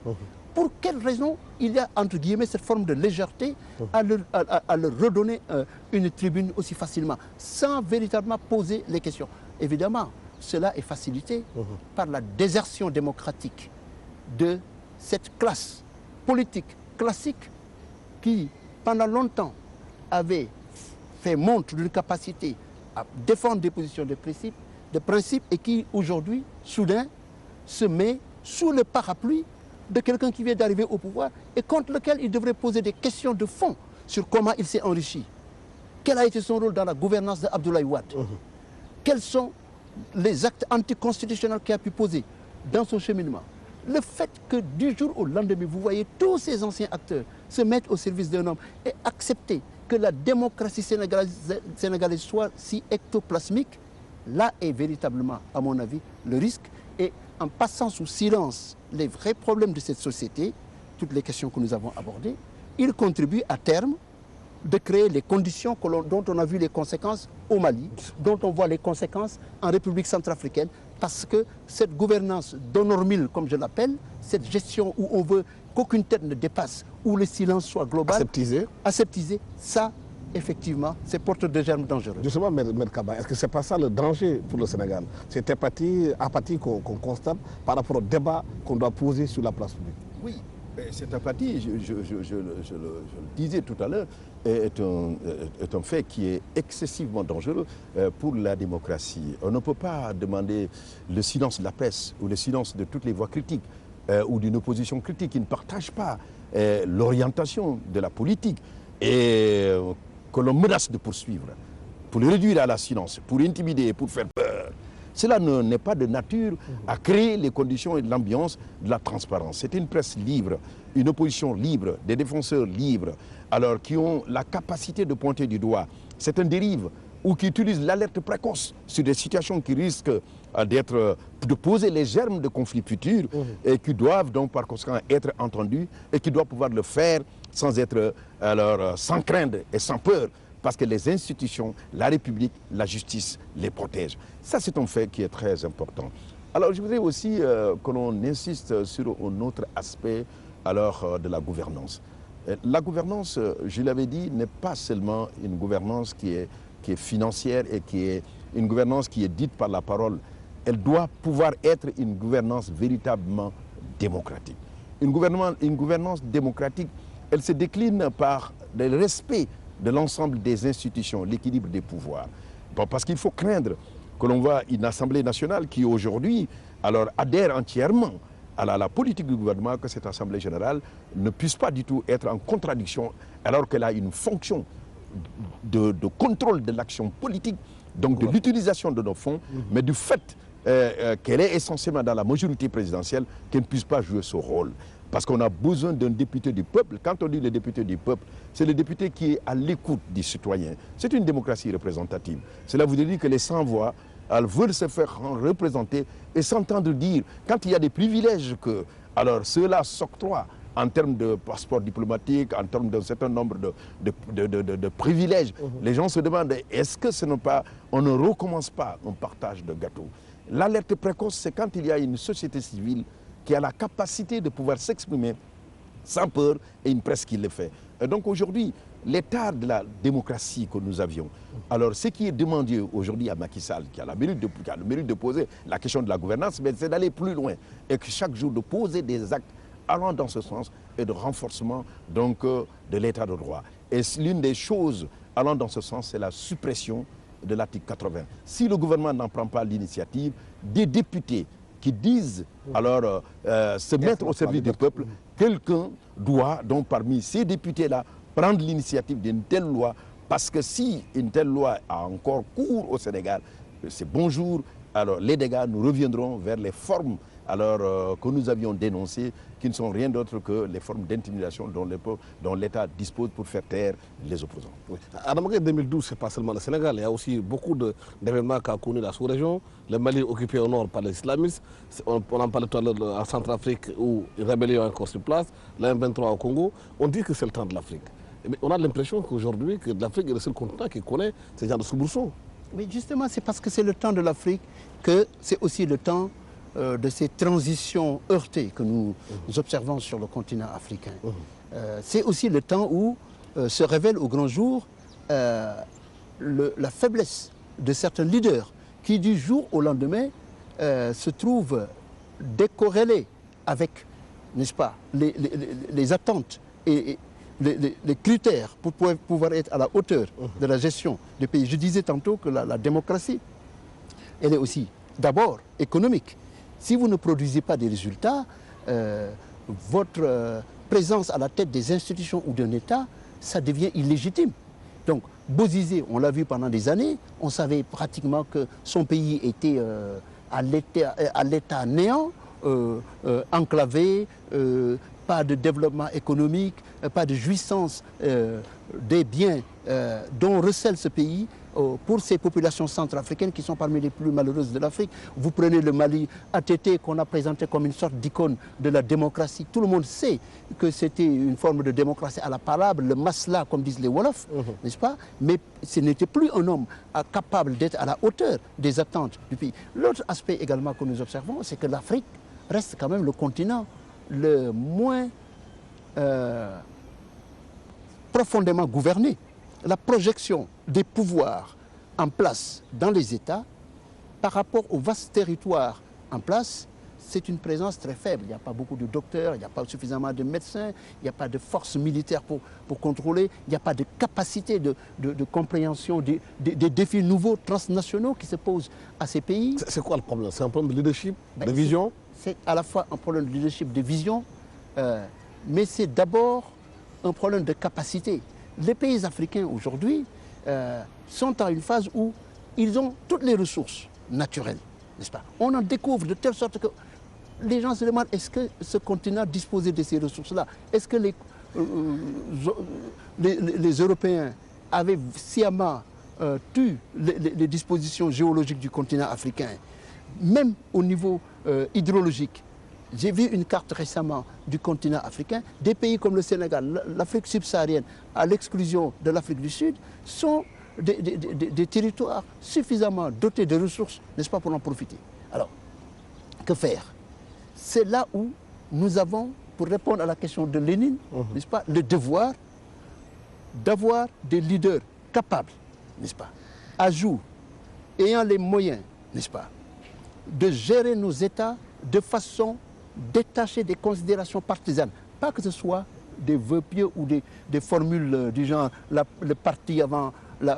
Pour quelle raison il y a, entre guillemets, cette forme de légèreté à leur redonner une tribune aussi facilement, sans véritablement poser les questions? Évidemment, cela est facilité par la désertion démocratique de cette classe politique classique qui, pendant longtemps, avait fait montre d'une capacité à défendre des positions de principe et qui, aujourd'hui, soudain, se met sous le parapluie de quelqu'un qui vient d'arriver au pouvoir et contre lequel il devrait poser des questions de fond sur comment il s'est enrichi. Quel a été son rôle dans la gouvernance d'Abdoulaye Wade? Quels sont les actes anticonstitutionnels qu'il a pu poser dans son cheminement? Le fait que du jour au lendemain, vous voyez tous ces anciens acteurs se mettre au service d'un homme et accepter que la démocratie sénégalaise soit si ectoplasmique, là est véritablement, à mon avis, le risque. Et en passant sous silence les vrais problèmes de cette société, toutes les questions que nous avons abordées, il contribue à terme de créer les conditions dont on a vu les conséquences au Mali, dont on voit les conséquences en République centrafricaine, parce que cette gouvernance d'honormille, comme je l'appelle, cette gestion où on veut qu'aucune tête ne dépasse, où le silence soit global, aseptisé, ça, effectivement, c'est porteur de germes dangereux. Justement, M. Kaba, est-ce que ce n'est pas ça le danger pour le Sénégal? Cette apathie qu'on constate par rapport au débat qu'on doit poser sur la place publique. Oui, cette apathie, je le disais tout à l'heure, est un fait qui est excessivement dangereux pour la démocratie. On ne peut pas demander le silence de la presse ou le silence de toutes les voix critiques ou d'une opposition critique qui ne partage pas l'orientation de la politique et que l'on menace de poursuivre, pour le réduire à la silence, pour intimider, pour faire peur. Cela n'est pas de nature à créer les conditions et l'ambiance de la transparence. C'est une presse libre, une opposition libre, des défenseurs libres, alors qui ont la capacité de pointer du doigt certaines dérives ou qui utilisent l'alerte précoce sur des situations qui risquent de poser les germes de conflits futurs et qui doivent donc par conséquent être entendus et qui doivent pouvoir le faire sans crainte et sans peur, parce que les institutions, la République, la justice les protègent. Ça, c'est un fait qui est très important. Alors, je voudrais aussi que l'on insiste sur un autre aspect de la gouvernance. La gouvernance, je l'avais dit, n'est pas seulement une gouvernance qui est financière et qui est une gouvernance qui est dite par la parole. Elle doit pouvoir être une gouvernance véritablement démocratique. Une gouvernance démocratique elle se décline par le respect de l'ensemble des institutions, l'équilibre des pouvoirs. Bon, parce qu'il faut craindre que l'on voit une Assemblée nationale qui aujourd'hui alors adhère entièrement à la politique du gouvernement, que cette Assemblée générale ne puisse pas du tout être en contradiction alors qu'elle a une fonction de contrôle de l'action politique, donc de l'utilisation de nos fonds, mais du fait qu'elle est essentiellement dans la majorité présidentielle, qu'elle ne puisse pas jouer ce rôle. Parce qu'on a besoin d'un député du peuple. Quand on dit le député du peuple, c'est le député qui est à l'écoute des citoyens. C'est une démocratie représentative. Cela voudrait dire que les sans-voix, elles veulent se faire représenter et s'entendre dire, quand il y a des privilèges que alors ceux-là s'octroient en termes de passeport diplomatique, en termes d'un certain nombre de privilèges, les gens se demandent, est-ce que ce n'est pas, on ne recommence pas un partage de gâteaux? L'alerte précoce, c'est quand il y a une société civile qui a la capacité de pouvoir s'exprimer sans peur et une presse qui le fait. Et donc aujourd'hui, l'état de la démocratie que nous avions, alors ce qui est demandé aujourd'hui à Macky Sall, qui a le mérite de poser la question de la gouvernance, c'est d'aller plus loin et que chaque jour de poser des actes allant dans ce sens et de renforcement donc, de l'état de droit. Et l'une des choses allant dans ce sens, c'est la suppression de l'article 80. Si le gouvernement n'en prend pas l'initiative, des députés qui disent alors se mettre au service du peuple, quelqu'un doit donc parmi ces députés-là prendre l'initiative d'une telle loi, parce que si une telle loi a encore cours au Sénégal, c'est bonjour, alors les dégâts, nous reviendrons vers les formes alors, que nous avions dénoncées, qui ne sont rien d'autre que les formes d'intimidation dont l'État dispose pour faire taire les opposants. Oui. À Damagé 2012, ce n'est pas seulement le Sénégal, il y a aussi beaucoup d'événements qu'a connu la sous-région. Le Mali occupé au nord par les islamistes, on en parlait tout à l'heure en Centrafrique où une rébellion est encore sur place, la M23 au Congo. On dit que c'est le temps de l'Afrique. Mais on a l'impression qu'aujourd'hui, que l'Afrique est le seul continent qui connaît ce genre de soubresauts. Mais justement, c'est parce que c'est le temps de l'Afrique que c'est aussi le temps de ces transitions heurtées que nous observons sur le continent africain. C'est aussi le temps où se révèle au grand jour la faiblesse de certains leaders qui, du jour au lendemain, se trouvent décorrélés avec, n'est-ce pas, les attentes et les critères pour pouvoir être à la hauteur de la gestion du pays. Je disais tantôt que la démocratie, elle est aussi d'abord économique. Si vous ne produisez pas des résultats, votre présence à la tête des institutions ou d'un État, ça devient illégitime. Donc, Bozizé, on l'a vu pendant des années, on savait pratiquement que son pays était à l'état néant, enclavé, pas de développement économique, pas de jouissance des biens dont recèle ce pays pour ces populations centrafricaines qui sont parmi les plus malheureuses de l'Afrique. Vous prenez le Mali ATT qu'on a présenté comme une sorte d'icône de la démocratie. Tout le monde sait que c'était une forme de démocratie à la parable, le masla comme disent les Wolofs, n'est-ce pas? Mais ce n'était plus un homme capable d'être à la hauteur des attentes du pays. L'autre aspect également que nous observons, c'est que l'Afrique reste quand même le continent le moins profondément gouverné. La projection des pouvoirs en place dans les États par rapport au vaste territoire en place, c'est une présence très faible. Il n'y a pas beaucoup de docteurs, il n'y a pas suffisamment de médecins, il n'y a pas de forces militaires pour contrôler, il n'y a pas de capacité de compréhension des défis nouveaux transnationaux qui se posent à ces pays. C'est quoi le problème? C'est un problème de leadership, de vision? C'est à la fois un problème de leadership, de vision, mais c'est d'abord un problème de capacité. Les pays africains aujourd'hui sont à une phase où ils ont toutes les ressources naturelles, n'est-ce pas? On en découvre de telle sorte que les gens se demandent, est-ce que ce continent disposait de ces ressources-là? Est-ce que les Européens avaient sciemment tu les dispositions géologiques du continent africain? Même au niveau hydrologique, j'ai vu une carte récemment du continent africain. Des pays comme le Sénégal, l'Afrique subsaharienne, à l'exclusion de l'Afrique du Sud, sont des territoires suffisamment dotés de ressources, n'est-ce pas, pour en profiter. Alors, que faire? C'est là où nous avons, pour répondre à la question de Lénine, n'est-ce pas, le devoir d'avoir des leaders capables, n'est-ce pas, à jour, ayant les moyens, n'est-ce pas, de gérer nos États de façon détachée des considérations partisanes. Pas que ce soit des vœux pieux ou des formules du genre le parti avant, la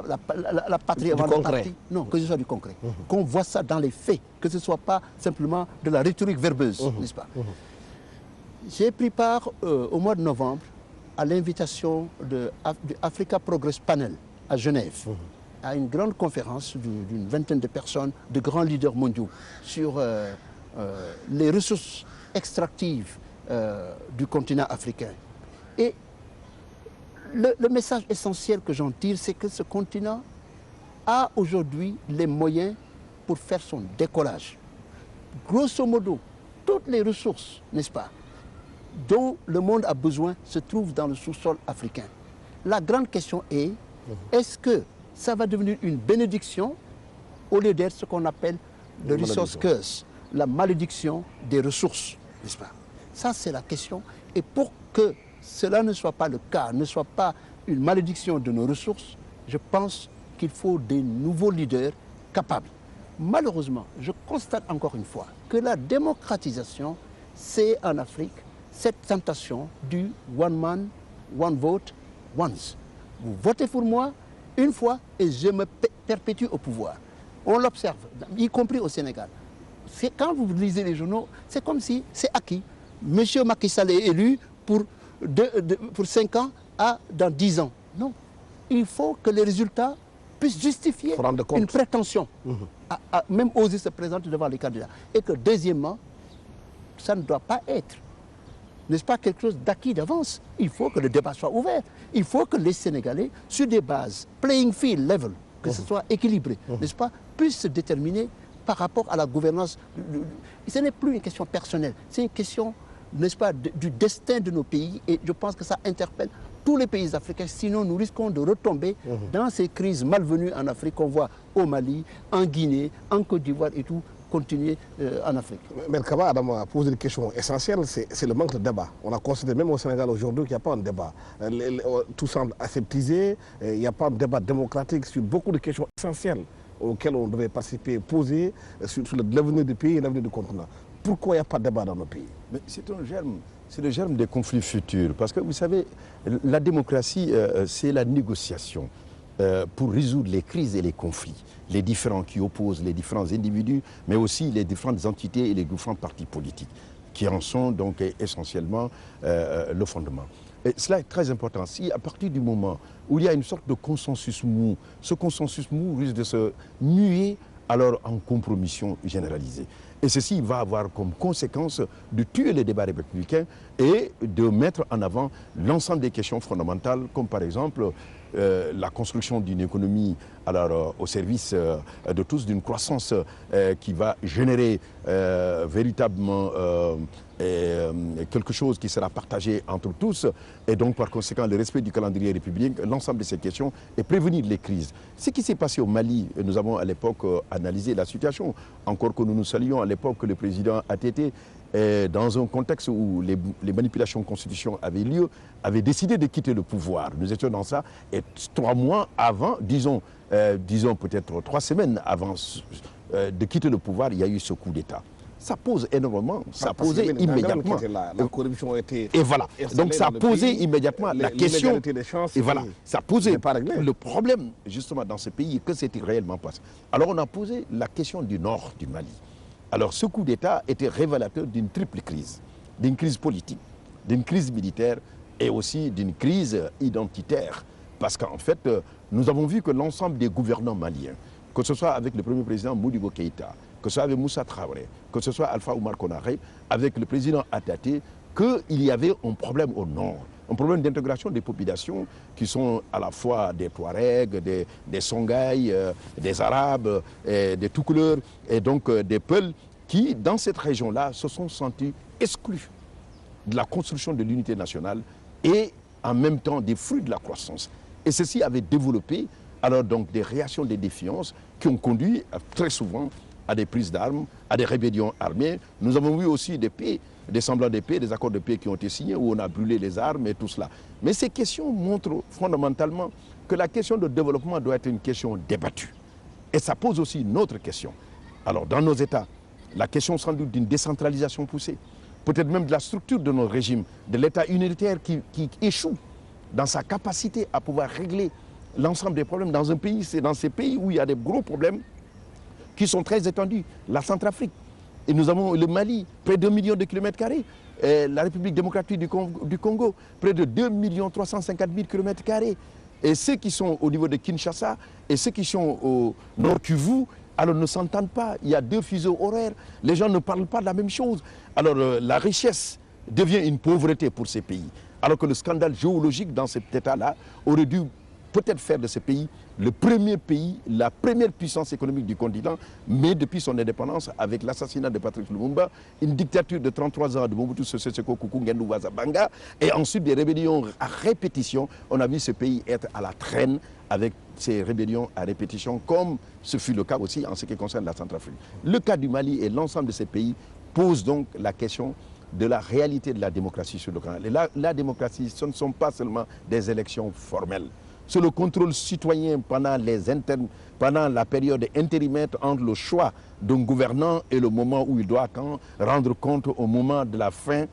patrie avant le parti. Non, que ce soit du concret. Qu'on voit ça dans les faits, que ce ne soit pas simplement de la rhétorique verbeuse, n'est-ce pas? J'ai pris part au mois de novembre à l'invitation de Africa Progress Panel à Genève, à une grande conférence d'une vingtaine de personnes, de grands leaders mondiaux, sur les ressources extractives du continent africain. Et le message essentiel que j'en tire, c'est que ce continent a aujourd'hui les moyens pour faire son décollage. Grosso modo, toutes les ressources, n'est-ce pas, dont le monde a besoin se trouvent dans le sous-sol africain. La grande question est, est-ce que ça va devenir une bénédiction au lieu d'être ce qu'on appelle le resource curse, la malédiction des ressources, n'est-ce pas? Ça, c'est la question. Et pour que cela ne soit pas le cas, ne soit pas une malédiction de nos ressources, je pense qu'il faut des nouveaux leaders capables. Malheureusement, je constate encore une fois que la démocratisation, c'est en Afrique cette tentation du one man, one vote, once. Vous votez pour moi une fois et je me perpétue au pouvoir. On l'observe, y compris au Sénégal. Quand vous lisez les journaux, c'est comme si c'est acquis. Monsieur Macky Sall est élu pour 5 ans dans 10 ans. Non. Il faut que les résultats puissent justifier une prétention à même oser se présenter devant les candidats. Et que deuxièmement, ça ne doit pas être, n'est-ce pas, quelque chose d'acquis d'avance. Il faut que le débat soit ouvert. Il faut que les Sénégalais, sur des bases playing field level, que ce soit équilibré, n'est-ce pas, puissent se déterminer par rapport à la gouvernance. Ce n'est plus une question personnelle, c'est une question, n'est-ce pas, du destin de nos pays. Et je pense que ça interpelle tous les pays africains. Sinon, nous risquons de retomber dans ces crises malvenues en Afrique qu'on voit au Mali, en Guinée, en Côte d'Ivoire et tout, continuer en Afrique. Mais Kaba Adam a posé une question essentielle, c'est le manque de débat. On a constaté même au Sénégal aujourd'hui qu'il n'y a pas de débat. Tout semble aseptisé, il n'y a pas de débat démocratique sur beaucoup de questions essentielles auxquelles on devait participer, poser sur l'avenir du pays et l'avenir du continent. Pourquoi il n'y a pas de débat dans nos pays? Mais c'est un germe, c'est le germe des conflits futurs. Parce que vous savez, la démocratie, c'est la négociation pour résoudre les crises et les conflits, les différends qui opposent les différents individus, mais aussi les différentes entités et les différents partis politiques, qui en sont donc essentiellement le fondement. Et cela est très important. Si à partir du moment où il y a une sorte de consensus mou, ce consensus mou risque de se muer alors en compromission généralisée. Et ceci va avoir comme conséquence de tuer le débat républicain et de mettre en avant l'ensemble des questions fondamentales, comme par exemple la construction d'une économie alors, au service de tous, d'une croissance qui va générer véritablement quelque chose qui sera partagé entre tous, et donc par conséquent le respect du calendrier républicain, l'ensemble de ces questions, et prévenir les crises. Ce qui s'est passé au Mali, nous avons à l'époque analysé la situation, encore que nous nous saluons à l'époque que le président ATT, dans un contexte où les manipulations constitutionnelles avaient lieu, avait décidé de quitter le pouvoir. Nous étions dans ça, et 3 mois avant, disons peut-être 3 semaines avant de quitter le pouvoir, il y a eu ce coup d'État. Ça pose énormément, ça posait immédiatement. La corruption était... Et voilà, donc ça a posé immédiatement la question. Et voilà, ça posait le problème justement dans ce pays, que s'est-il réellement passé. Alors on a posé la question du nord du Mali. Alors ce coup d'État était révélateur d'une triple crise, d'une crise politique, d'une crise militaire et aussi d'une crise identitaire. Parce qu'en fait, nous avons vu que l'ensemble des gouvernants maliens, que ce soit avec le premier président Modibo Keïta, que ce soit avec Moussa Traoré, que ce soit Alpha Oumar Konaré, avec le président Ataté, qu'il y avait un problème au nord, un problème d'intégration des populations qui sont à la fois des Touaregs, des Songhai, des Arabes, des tout couleurs, et donc des Peuls qui, dans cette région-là, se sont sentis exclus de la construction de l'unité nationale et en même temps des fruits de la croissance. Et ceci avait développé alors donc des réactions de défiance qui ont conduit très souvent à des prises d'armes, à des rébellions armées. Nous avons vu aussi des paix, des semblants de paix, des accords de paix qui ont été signés où on a brûlé les armes et tout cela. Mais ces questions montrent fondamentalement que la question de développement doit être une question débattue. Et ça pose aussi une autre question. Alors dans nos États, la question sans doute d'une décentralisation poussée. peut-être même de la structure de notre régime, de l'État unitaire qui échoue dans sa capacité à pouvoir régler l'ensemble des problèmes dans un pays. C'est dans ces pays où il y a des gros problèmes qui sont très étendus. La Centrafrique, et nous avons le Mali, près de 2 millions de kilomètres carrés. La République démocratique du Congo, près de 2 350 000 kilomètres carrés. Et ceux qui sont au niveau de Kinshasa et ceux qui sont au Nord Kivu, alors ne s'entendent pas. Il y a 2 fuseaux horaires. Les gens ne parlent pas de la même chose. Alors la richesse devient une pauvreté pour ces pays. Alors que le scandale géologique dans cet état-là aurait dû peut-être faire de ce pays le premier pays, la première puissance économique du continent, mais depuis son indépendance, avec l'assassinat de Patrice Lumumba, une dictature de 33 ans de Mobutu Sese Seko Kuku Ngendu Wazabanga, et ensuite des rébellions à répétition, on a vu ce pays être à la traîne avec ces rébellions à répétition, comme ce fut le cas aussi en ce qui concerne la Centrafrique. Le cas du Mali et l'ensemble de ces pays posent donc la question de la réalité de la démocratie sur le canal. Et la démocratie, ce ne sont pas seulement des élections formelles. C'est le contrôle citoyen pendant la période intérimaire entre le choix d'un gouvernant et le moment où il doit rendre compte au moment de la fin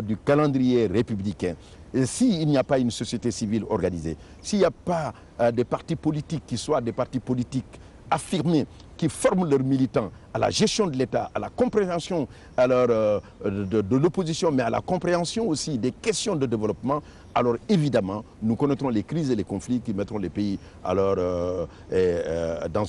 du calendrier républicain. Et s'il n'y a pas une société civile organisée, s'il n'y a pas des partis politiques qui soient des partis politiques affirmés, qui forment leurs militants à la gestion de l'État, à la compréhension de l'opposition, mais à la compréhension aussi des questions de développement, alors évidemment, nous connaîtrons les crises et les conflits qui mettront les pays dans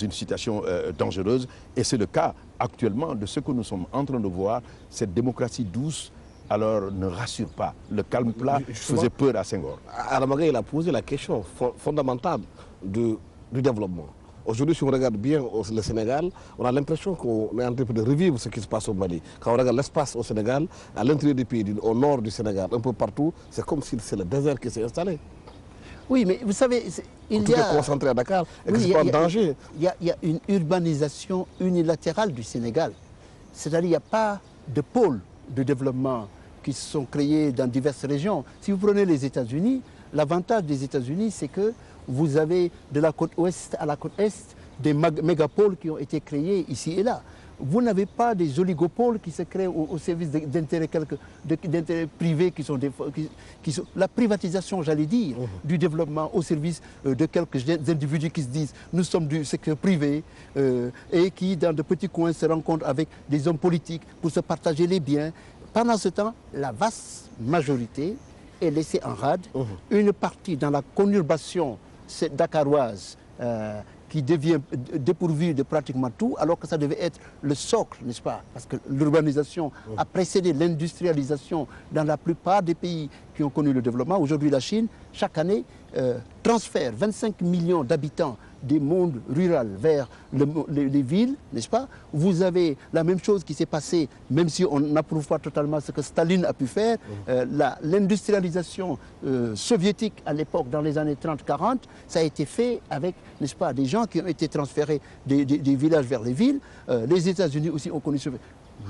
une situation dangereuse. Et c'est le cas actuellement de ce que nous sommes en train de voir, cette démocratie douce, alors ne rassure pas. Le calme plat faisait peur à Senghor. Adama Gaye, il a posé la question fondamentale du développement. Aujourd'hui, si on regarde bien le Sénégal, on a l'impression qu'on est en train de revivre ce qui se passe au Mali. Quand on regarde l'espace au Sénégal, à l'intérieur du pays, au nord du Sénégal, un peu partout, c'est comme si c'est le désert qui s'est installé. Oui, mais vous savez, tout est concentré à Dakar et que c'est pas en danger. Il y a une urbanisation unilatérale du Sénégal. C'est-à-dire qu'il n'y a pas de pôles de développement qui se sont créés dans diverses régions. Si vous prenez les États-Unis, l'avantage des États-Unis, c'est que vous avez de la côte ouest à la côte est des mégapoles qui ont été créés ici et là. Vous n'avez pas des oligopoles qui se créent au service d'intérêts privés qui sont, la privatisation, j'allais dire, du développement au service de quelques individus qui se disent nous sommes du secteur privé et qui dans de petits coins se rencontrent avec des hommes politiques pour se partager les biens. Pendant ce temps, la vaste majorité est laissée en rade. Une partie dans la conurbation dakaroise qui devient dépourvue de pratiquement tout, alors que ça devait être le socle, n'est-ce pas? Parce que l'urbanisation a précédé l'industrialisation dans la plupart des pays qui ont connu le développement. Aujourd'hui, la Chine, chaque année, transfère 25 millions d'habitants des mondes ruraux vers les villes, n'est-ce pas? Vous avez la même chose qui s'est passée, même si on n'approuve pas totalement ce que Staline a pu faire, l'industrialisation soviétique à l'époque, dans les années 30-40, ça a été fait avec, n'est-ce pas, des gens qui ont été transférés des villages vers les villes. Les États-Unis aussi ont connu ce.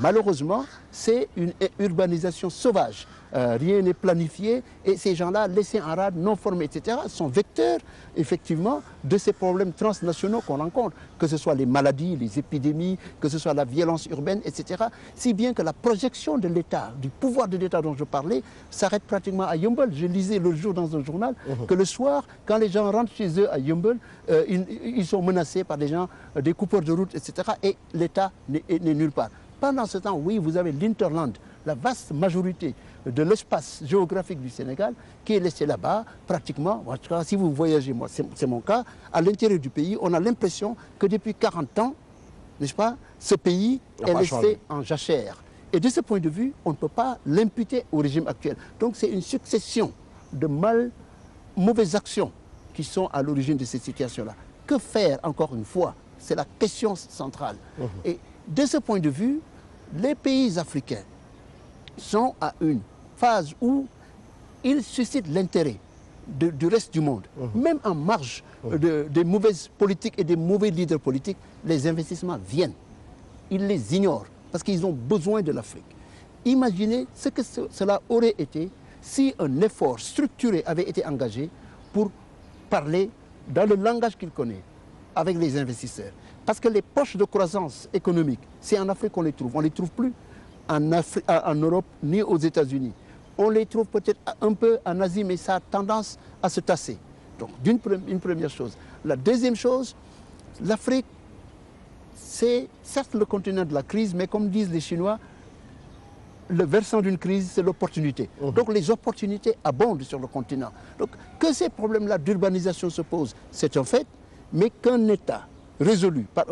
Malheureusement, c'est une urbanisation sauvage. Rien n'est planifié et ces gens-là, laissés en rade, non formés, etc., sont vecteurs, effectivement, de ces problèmes transnationaux qu'on rencontre, que ce soit les maladies, les épidémies, que ce soit la violence urbaine, etc. Si bien que la projection de l'État, du pouvoir de l'État dont je parlais, s'arrête pratiquement à Yeumbeul. Je lisais l'autre jour dans un journal que le soir, quand les gens rentrent chez eux à Yeumbeul, ils sont menacés par des gens, des coupeurs de route, etc. Et l'État n'est nulle part. Pendant ce temps, oui, vous avez l'Interland, la vaste majorité de l'espace géographique du Sénégal qui est laissé là-bas, pratiquement, en tout cas, si vous voyagez, moi c'est mon cas, à l'intérieur du pays, on a l'impression que depuis 40 ans, n'est-ce pas, ce pays est laissé en jachère. Et de ce point de vue, on ne peut pas l'imputer au régime actuel. Donc c'est une succession de mauvaises actions qui sont à l'origine de cette situation-là. Que faire, encore une fois? C'est la question centrale. Et de ce point de vue, les pays africains sont à une phase où ils suscitent l'intérêt du reste du monde. Même en marge des mauvaises politiques et des mauvais leaders politiques, les investissements viennent. Ils les ignorent parce qu'ils ont besoin de l'Afrique. Imaginez ce que cela aurait été si un effort structuré avait été engagé pour parler dans le langage qu'ils connaissent avec les investisseurs. Parce que les poches de croissance économique, c'est en Afrique qu'on les trouve. On ne les trouve plus en Europe ni aux États-Unis. On les trouve peut-être un peu en Asie, mais ça a tendance à se tasser. Donc, une première chose. La deuxième chose, l'Afrique, c'est certes le continent de la crise, mais comme disent les Chinois, le versant d'une crise, c'est l'opportunité. Donc les opportunités abondent sur le continent. Donc que ces problèmes-là d'urbanisation se posent, c'est un fait, mais qu'un État résolu par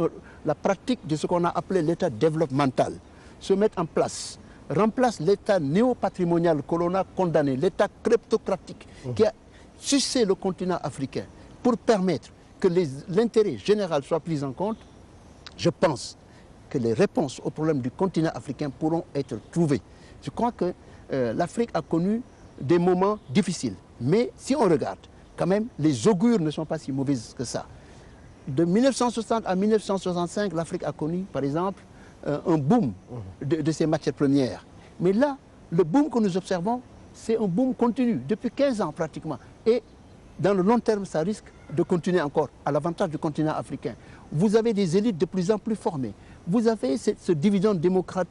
la pratique de ce qu'on a appelé l'État développemental se mette en place, remplace l'État néo-patrimonial que l'on a condamné, l'État kleptocratique qui a sucé le continent africain pour permettre que l'intérêt général soit pris en compte. Je pense que les réponses aux problèmes du continent africain pourront être trouvées. Je crois que l'Afrique a connu des moments difficiles. Mais si on regarde, quand même, les augures ne sont pas si mauvaises que ça. De 1960 à 1965, l'Afrique a connu, par exemple, un boom de ses matières premières. Mais là, le boom que nous observons, c'est un boom continu, depuis 15 ans pratiquement. Et dans le long terme, ça risque de continuer encore, à l'avantage du continent africain. Vous avez des élites de plus en plus formées. Vous avez ce dividende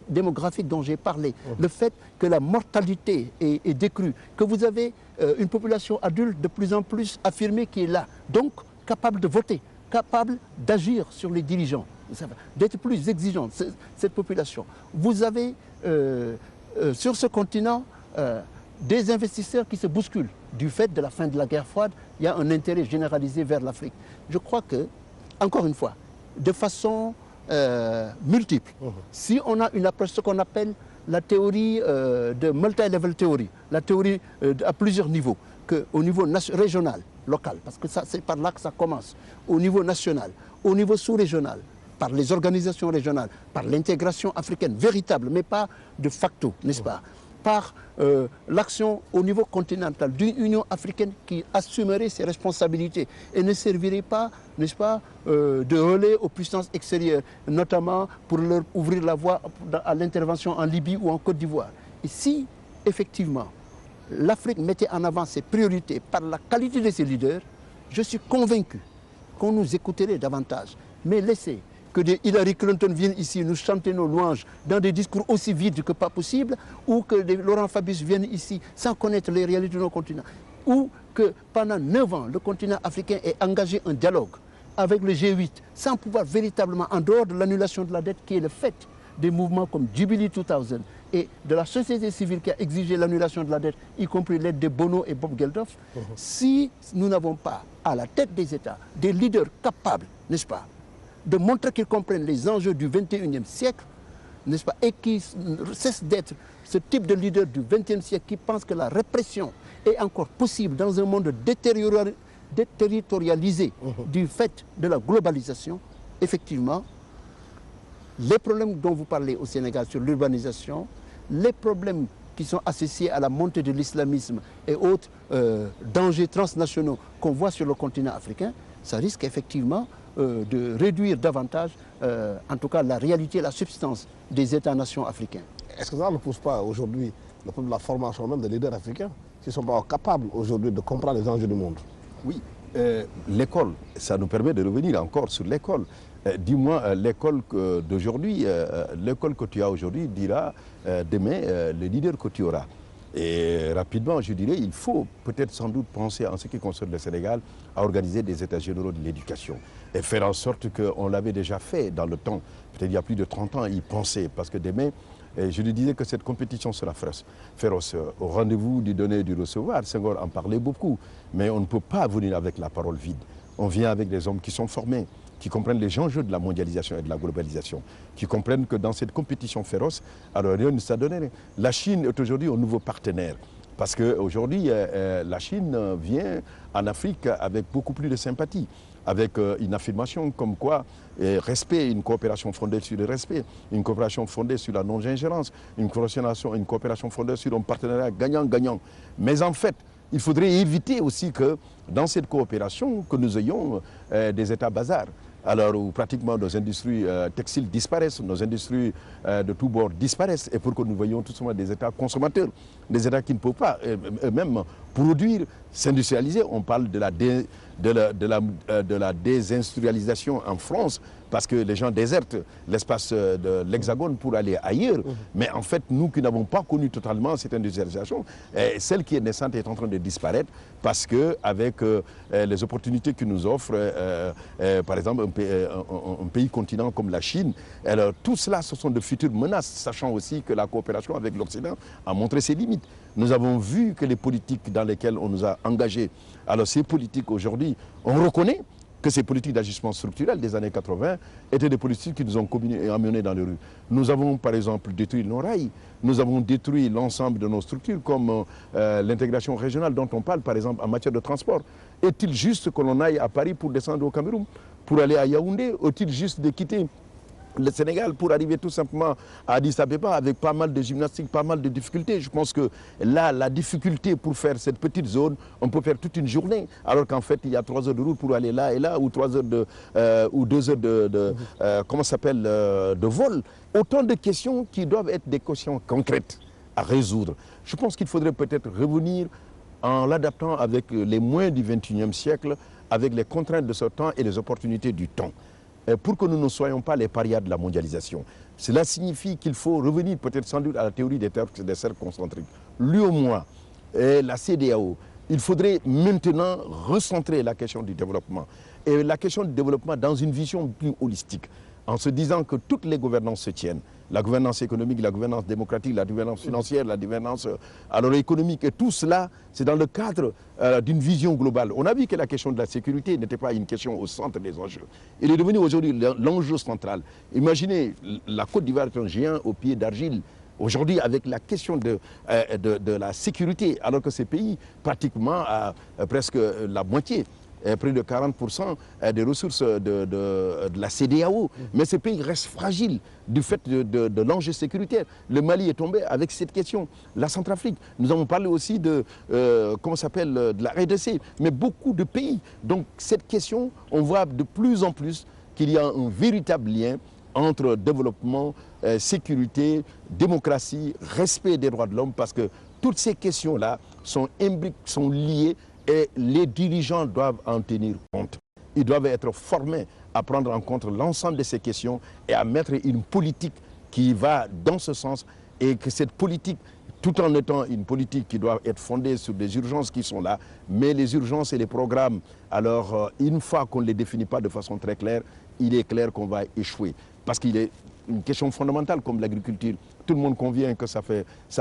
démographique dont j'ai parlé, le fait que la mortalité est décrue, que vous avez une population adulte de plus en plus affirmée qui est là, donc capable de voter, capable d'agir sur les dirigeants, d'être plus exigeante, cette population. Vous avez sur ce continent des investisseurs qui se bousculent. Du fait de la fin de la guerre froide, il y a un intérêt généralisé vers l'Afrique. Je crois que, encore une fois, de façon multiple, si on a une approche, ce qu'on appelle la théorie de multi-level theory, la théorie à plusieurs niveaux, qu'au niveau régional, local, parce que c'est par là que ça commence, au niveau national, au niveau sous-régional, par les organisations régionales, par l'intégration africaine véritable, mais pas de facto, n'est-ce pas, par l'action au niveau continental d'une Union africaine qui assumerait ses responsabilités et ne servirait pas, n'est-ce pas, de relais aux puissances extérieures, notamment pour leur ouvrir la voie à l'intervention en Libye ou en Côte d'Ivoire. Et si, effectivement, l'Afrique mettait en avant ses priorités par la qualité de ses leaders, je suis convaincu qu'on nous écouterait davantage. Mais laissez que des Hillary Clinton viennent ici nous chanter nos louanges dans des discours aussi vides que pas possible, ou que des Laurent Fabius viennent ici sans connaître les réalités de nos continents, ou que pendant 9 ans, le continent africain ait engagé un dialogue avec le G8 sans pouvoir véritablement, en dehors de l'annulation de la dette qui est le fait des mouvements comme Jubilee 2000 et de la société civile qui a exigé l'annulation de la dette, y compris l'aide de Bono et Bob Geldof, si nous n'avons pas à la tête des États des leaders capables, n'est-ce pas, de montrer qu'ils comprennent les enjeux du 21e siècle, n'est-ce pas, et qui cessent d'être ce type de leader du 20e siècle qui pense que la répression est encore possible dans un monde déterritorialisé du fait de la globalisation, effectivement, les problèmes dont vous parlez au Sénégal sur l'urbanisation, les problèmes qui sont associés à la montée de l'islamisme et autres dangers transnationaux qu'on voit sur le continent africain, ça risque effectivement de réduire davantage, en tout cas, la réalité, la substance des États-nations africains. Est-ce que ça ne pousse pas aujourd'hui le problème de la formation même des leaders africains qui ne sont pas capables aujourd'hui de comprendre les enjeux du monde? Oui, l'école, ça nous permet de revenir encore sur l'école. Dis-moi, l'école d'aujourd'hui, l'école que tu as aujourd'hui dira demain le leader que tu auras. Et rapidement, je dirais, il faut peut-être sans doute penser, en ce qui concerne le Sénégal, à organiser des états généraux de l'éducation et faire en sorte qu'on l'avait déjà fait dans le temps, peut-être il y a plus de 30 ans, y penser, parce que demain, je lui disais que cette compétition sera féroce. Au rendez-vous du donner et du recevoir, Senghor en parlait beaucoup, mais on ne peut pas venir avec la parole vide. On vient avec des hommes qui sont formés, qui comprennent les enjeux de la mondialisation et de la globalisation, qui comprennent que dans cette compétition féroce, alors rien ne s'est donné. La Chine est aujourd'hui un nouveau partenaire, parce qu'aujourd'hui, la Chine vient en Afrique avec beaucoup plus de sympathie, avec une affirmation comme quoi respect, une coopération fondée sur le respect, une coopération fondée sur la non-ingérence, une coopération fondée sur un partenariat gagnant-gagnant. Mais en fait, il faudrait éviter aussi que dans cette coopération, que nous ayons des États bazars. Alors où pratiquement nos industries textiles disparaissent, nos industries de tous bords disparaissent, et pour que nous voyions tout simplement des États consommateurs, des États qui ne peuvent pas eux-mêmes produire s'industrialiser. On parle de la désindustrialisation en France parce que les gens désertent l'espace de l'Hexagone pour aller ailleurs. Mais en fait, nous qui n'avons pas connu totalement cette industrialisation, celle qui est naissante est en train de disparaître parce qu'avec les opportunités que nous offre, par exemple, un pays continent comme la Chine, alors, tout cela, ce sont de futures menaces, sachant aussi que la coopération avec l'Occident a montré ses limites. Nous avons vu que les politiques dans lesquelles on nous a engagés, alors ces politiques aujourd'hui, on reconnaît que ces politiques d'ajustement structurel des années 80 étaient des politiques qui nous ont combiné et emmenés dans les rues. Nous avons par exemple détruit nos rails, nous avons détruit l'ensemble de nos structures comme l'intégration régionale dont on parle par exemple en matière de transport. Est-il juste que l'on aille à Paris pour descendre au Cameroun, pour aller à Yaoundé? Est-il juste de quitter le Sénégal pour arriver tout simplement à Addis Abeba avec pas mal de gymnastique, pas mal de difficultés? Je pense que là, la difficulté pour faire cette petite zone, on peut faire toute une journée, alors qu'en fait, il y a 3 heures de route pour aller là et là, ou 3 heures ou 2 heures de vol. Autant de questions qui doivent être des questions concrètes à résoudre. Je pense qu'il faudrait peut-être revenir en l'adaptant avec les moyens du XXIe siècle, avec les contraintes de ce temps et les opportunités du temps, pour que nous ne soyons pas les parias de la mondialisation. Cela signifie qu'il faut revenir peut-être sans doute à la théorie des cercles concentriques. L'UEMOA et la CEDEAO, il faudrait maintenant recentrer la question du développement. Et la question du développement dans une vision plus holistique, en se disant que toutes les gouvernances se tiennent. La gouvernance économique, la gouvernance démocratique, la gouvernance financière, la gouvernance économique. Et tout cela, c'est dans le cadre d'une vision globale. On a vu que la question de la sécurité n'était pas une question au centre des enjeux. Il est devenu aujourd'hui l'enjeu central. Imaginez, la Côte d'Ivoire est un géant au pied d'argile. Aujourd'hui, avec la question de la sécurité, alors que ces pays, pratiquement presque la moitié, près de 40% des ressources de la CEDEAO. Mais ces pays restent fragiles du fait de l'enjeu sécuritaire. Le Mali est tombé avec cette question. La Centrafrique, nous avons parlé aussi de la RDC, mais beaucoup de pays. Donc cette question, on voit de plus en plus qu'il y a un véritable lien entre développement, sécurité, démocratie, respect des droits de l'homme, parce que toutes ces questions-là sont liées. Et les dirigeants doivent en tenir compte. Ils doivent être formés à prendre en compte l'ensemble de ces questions et à mettre une politique qui va dans ce sens, et que cette politique, tout en étant une politique qui doit être fondée sur des urgences qui sont là, mais les urgences et les programmes, alors une fois qu'on ne les définit pas de façon très claire, il est clair qu'on va échouer. Parce qu'il est une question fondamentale comme l'agriculture. Tout le monde convient que ça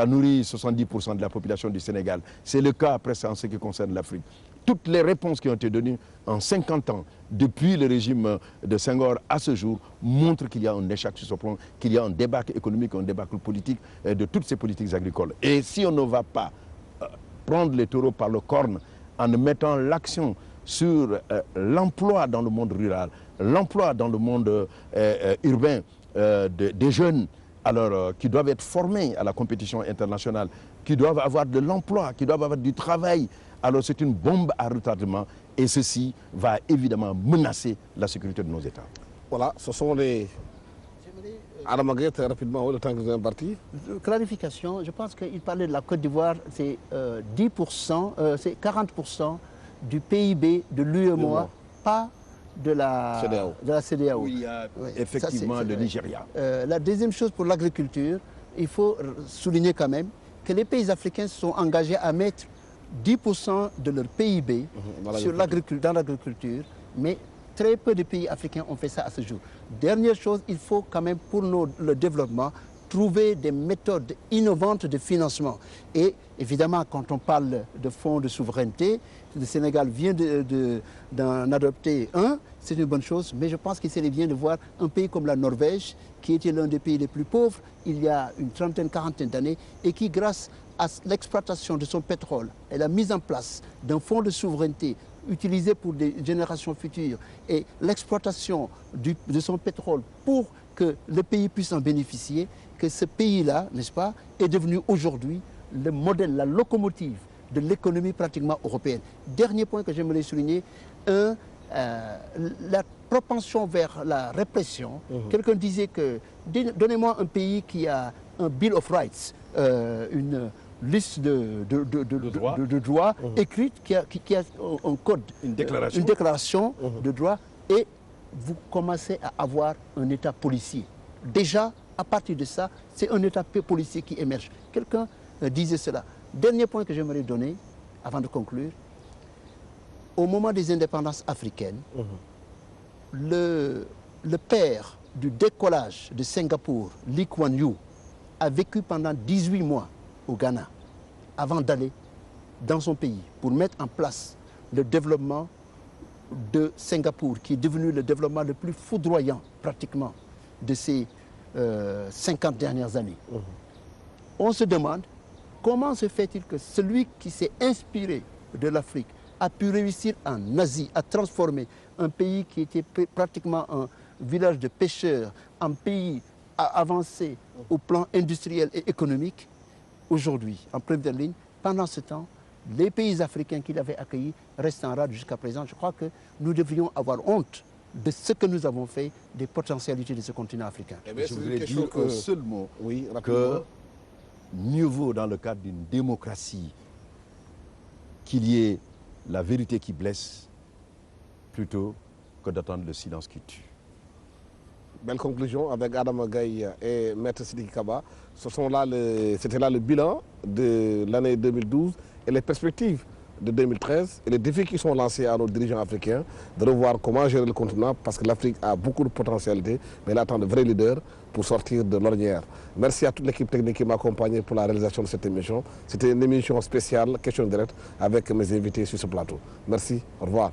nourrit 70% de la population du Sénégal. C'est le cas presque en ce qui concerne l'Afrique. Toutes les réponses qui ont été données en 50 ans, depuis le régime de Senghor à ce jour, montrent qu'il y a un échec sur ce plan, qu'il y a un débâcle économique, un débâcle politique de toutes ces politiques agricoles. Et si on ne va pas prendre les taureaux par le corne en mettant l'action sur l'emploi dans le monde rural, l'emploi dans le monde urbain des jeunes, alors qui doivent être formés à la compétition internationale, qui doivent avoir de l'emploi, qui doivent avoir du travail, alors c'est une bombe à retardement, et ceci va évidemment menacer la sécurité de nos États. Voilà, ce sont les... Adam Aguirre, très rapidement, le temps que vous avez parti. Clarification, je pense qu'il parlait de la Côte d'Ivoire, c'est 10%, c'est 40% du PIB de l'UEMOA, pas de la CEDEAO. Oui, il y a effectivement le Nigeria. La deuxième chose pour l'agriculture, il faut souligner quand même que les pays africains se sont engagés à mettre 10% de leur PIB dans l'agriculture, mais très peu de pays africains ont fait ça à ce jour. Dernière chose, il faut quand même pour le développement trouver des méthodes innovantes de financement. Et évidemment, quand on parle de fonds de souveraineté, le Sénégal vient d'en adopter un, c'est une bonne chose, mais je pense qu'il serait bien de voir un pays comme la Norvège, qui était l'un des pays les plus pauvres il y a une trentaine, quarantaine d'années, et qui, grâce à l'exploitation de son pétrole et la mise en place d'un fonds de souveraineté utilisé pour des générations futures et l'exploitation de son pétrole pour que le pays puisse en bénéficier, que ce pays-là, n'est-ce pas, est devenu aujourd'hui le modèle, la locomotive de l'économie pratiquement européenne. Dernier point que j'aimerais souligner, la propension vers la répression. Quelqu'un disait que donnez-moi un pays qui a un Bill of Rights, liste de droits écrite qui a un code, une déclaration, de droits, et vous commencez à avoir un État policier. Déjà, à partir de ça, c'est un État policier qui émerge. Quelqu'un disait cela. Dernier point que j'aimerais donner, avant de conclure. Au moment des indépendances africaines, le père du décollage de Singapour, Lee Kuan Yew, a vécu pendant 18 mois au Ghana avant d'aller dans son pays pour mettre en place le développement de Singapour, qui est devenu le développement le plus foudroyant pratiquement de ces 50 dernières années. On se demande comment se fait-il que celui qui s'est inspiré de l'Afrique a pu réussir en Asie à transformer un pays qui était pratiquement un village de pêcheurs en pays avancé au plan industriel et économique aujourd'hui, en première ligne. Pendant ce temps, les pays africains qui l'avaient accueilli restent en rade jusqu'à présent. Je crois que nous devrions avoir honte de ce que nous avons fait, des potentialités de ce continent africain. Je voudrais dire un seul mot, que mieux vaut dans le cadre d'une démocratie qu'il y ait la vérité qui blesse plutôt que d'attendre le silence qui tue. Belle conclusion avec Adama Gaye et Maître Sidiki Kaba. C'était là le bilan de l'année 2012 et les perspectives de 2013 et les défis qui sont lancés à nos dirigeants africains de revoir comment gérer le continent, parce que l'Afrique a beaucoup de potentialités, mais elle attend de vrais leaders pour sortir de l'ornière. Merci à toute l'équipe technique qui m'a accompagné pour la réalisation de cette émission. C'était une émission spéciale, question directe, avec mes invités sur ce plateau. Merci, au revoir.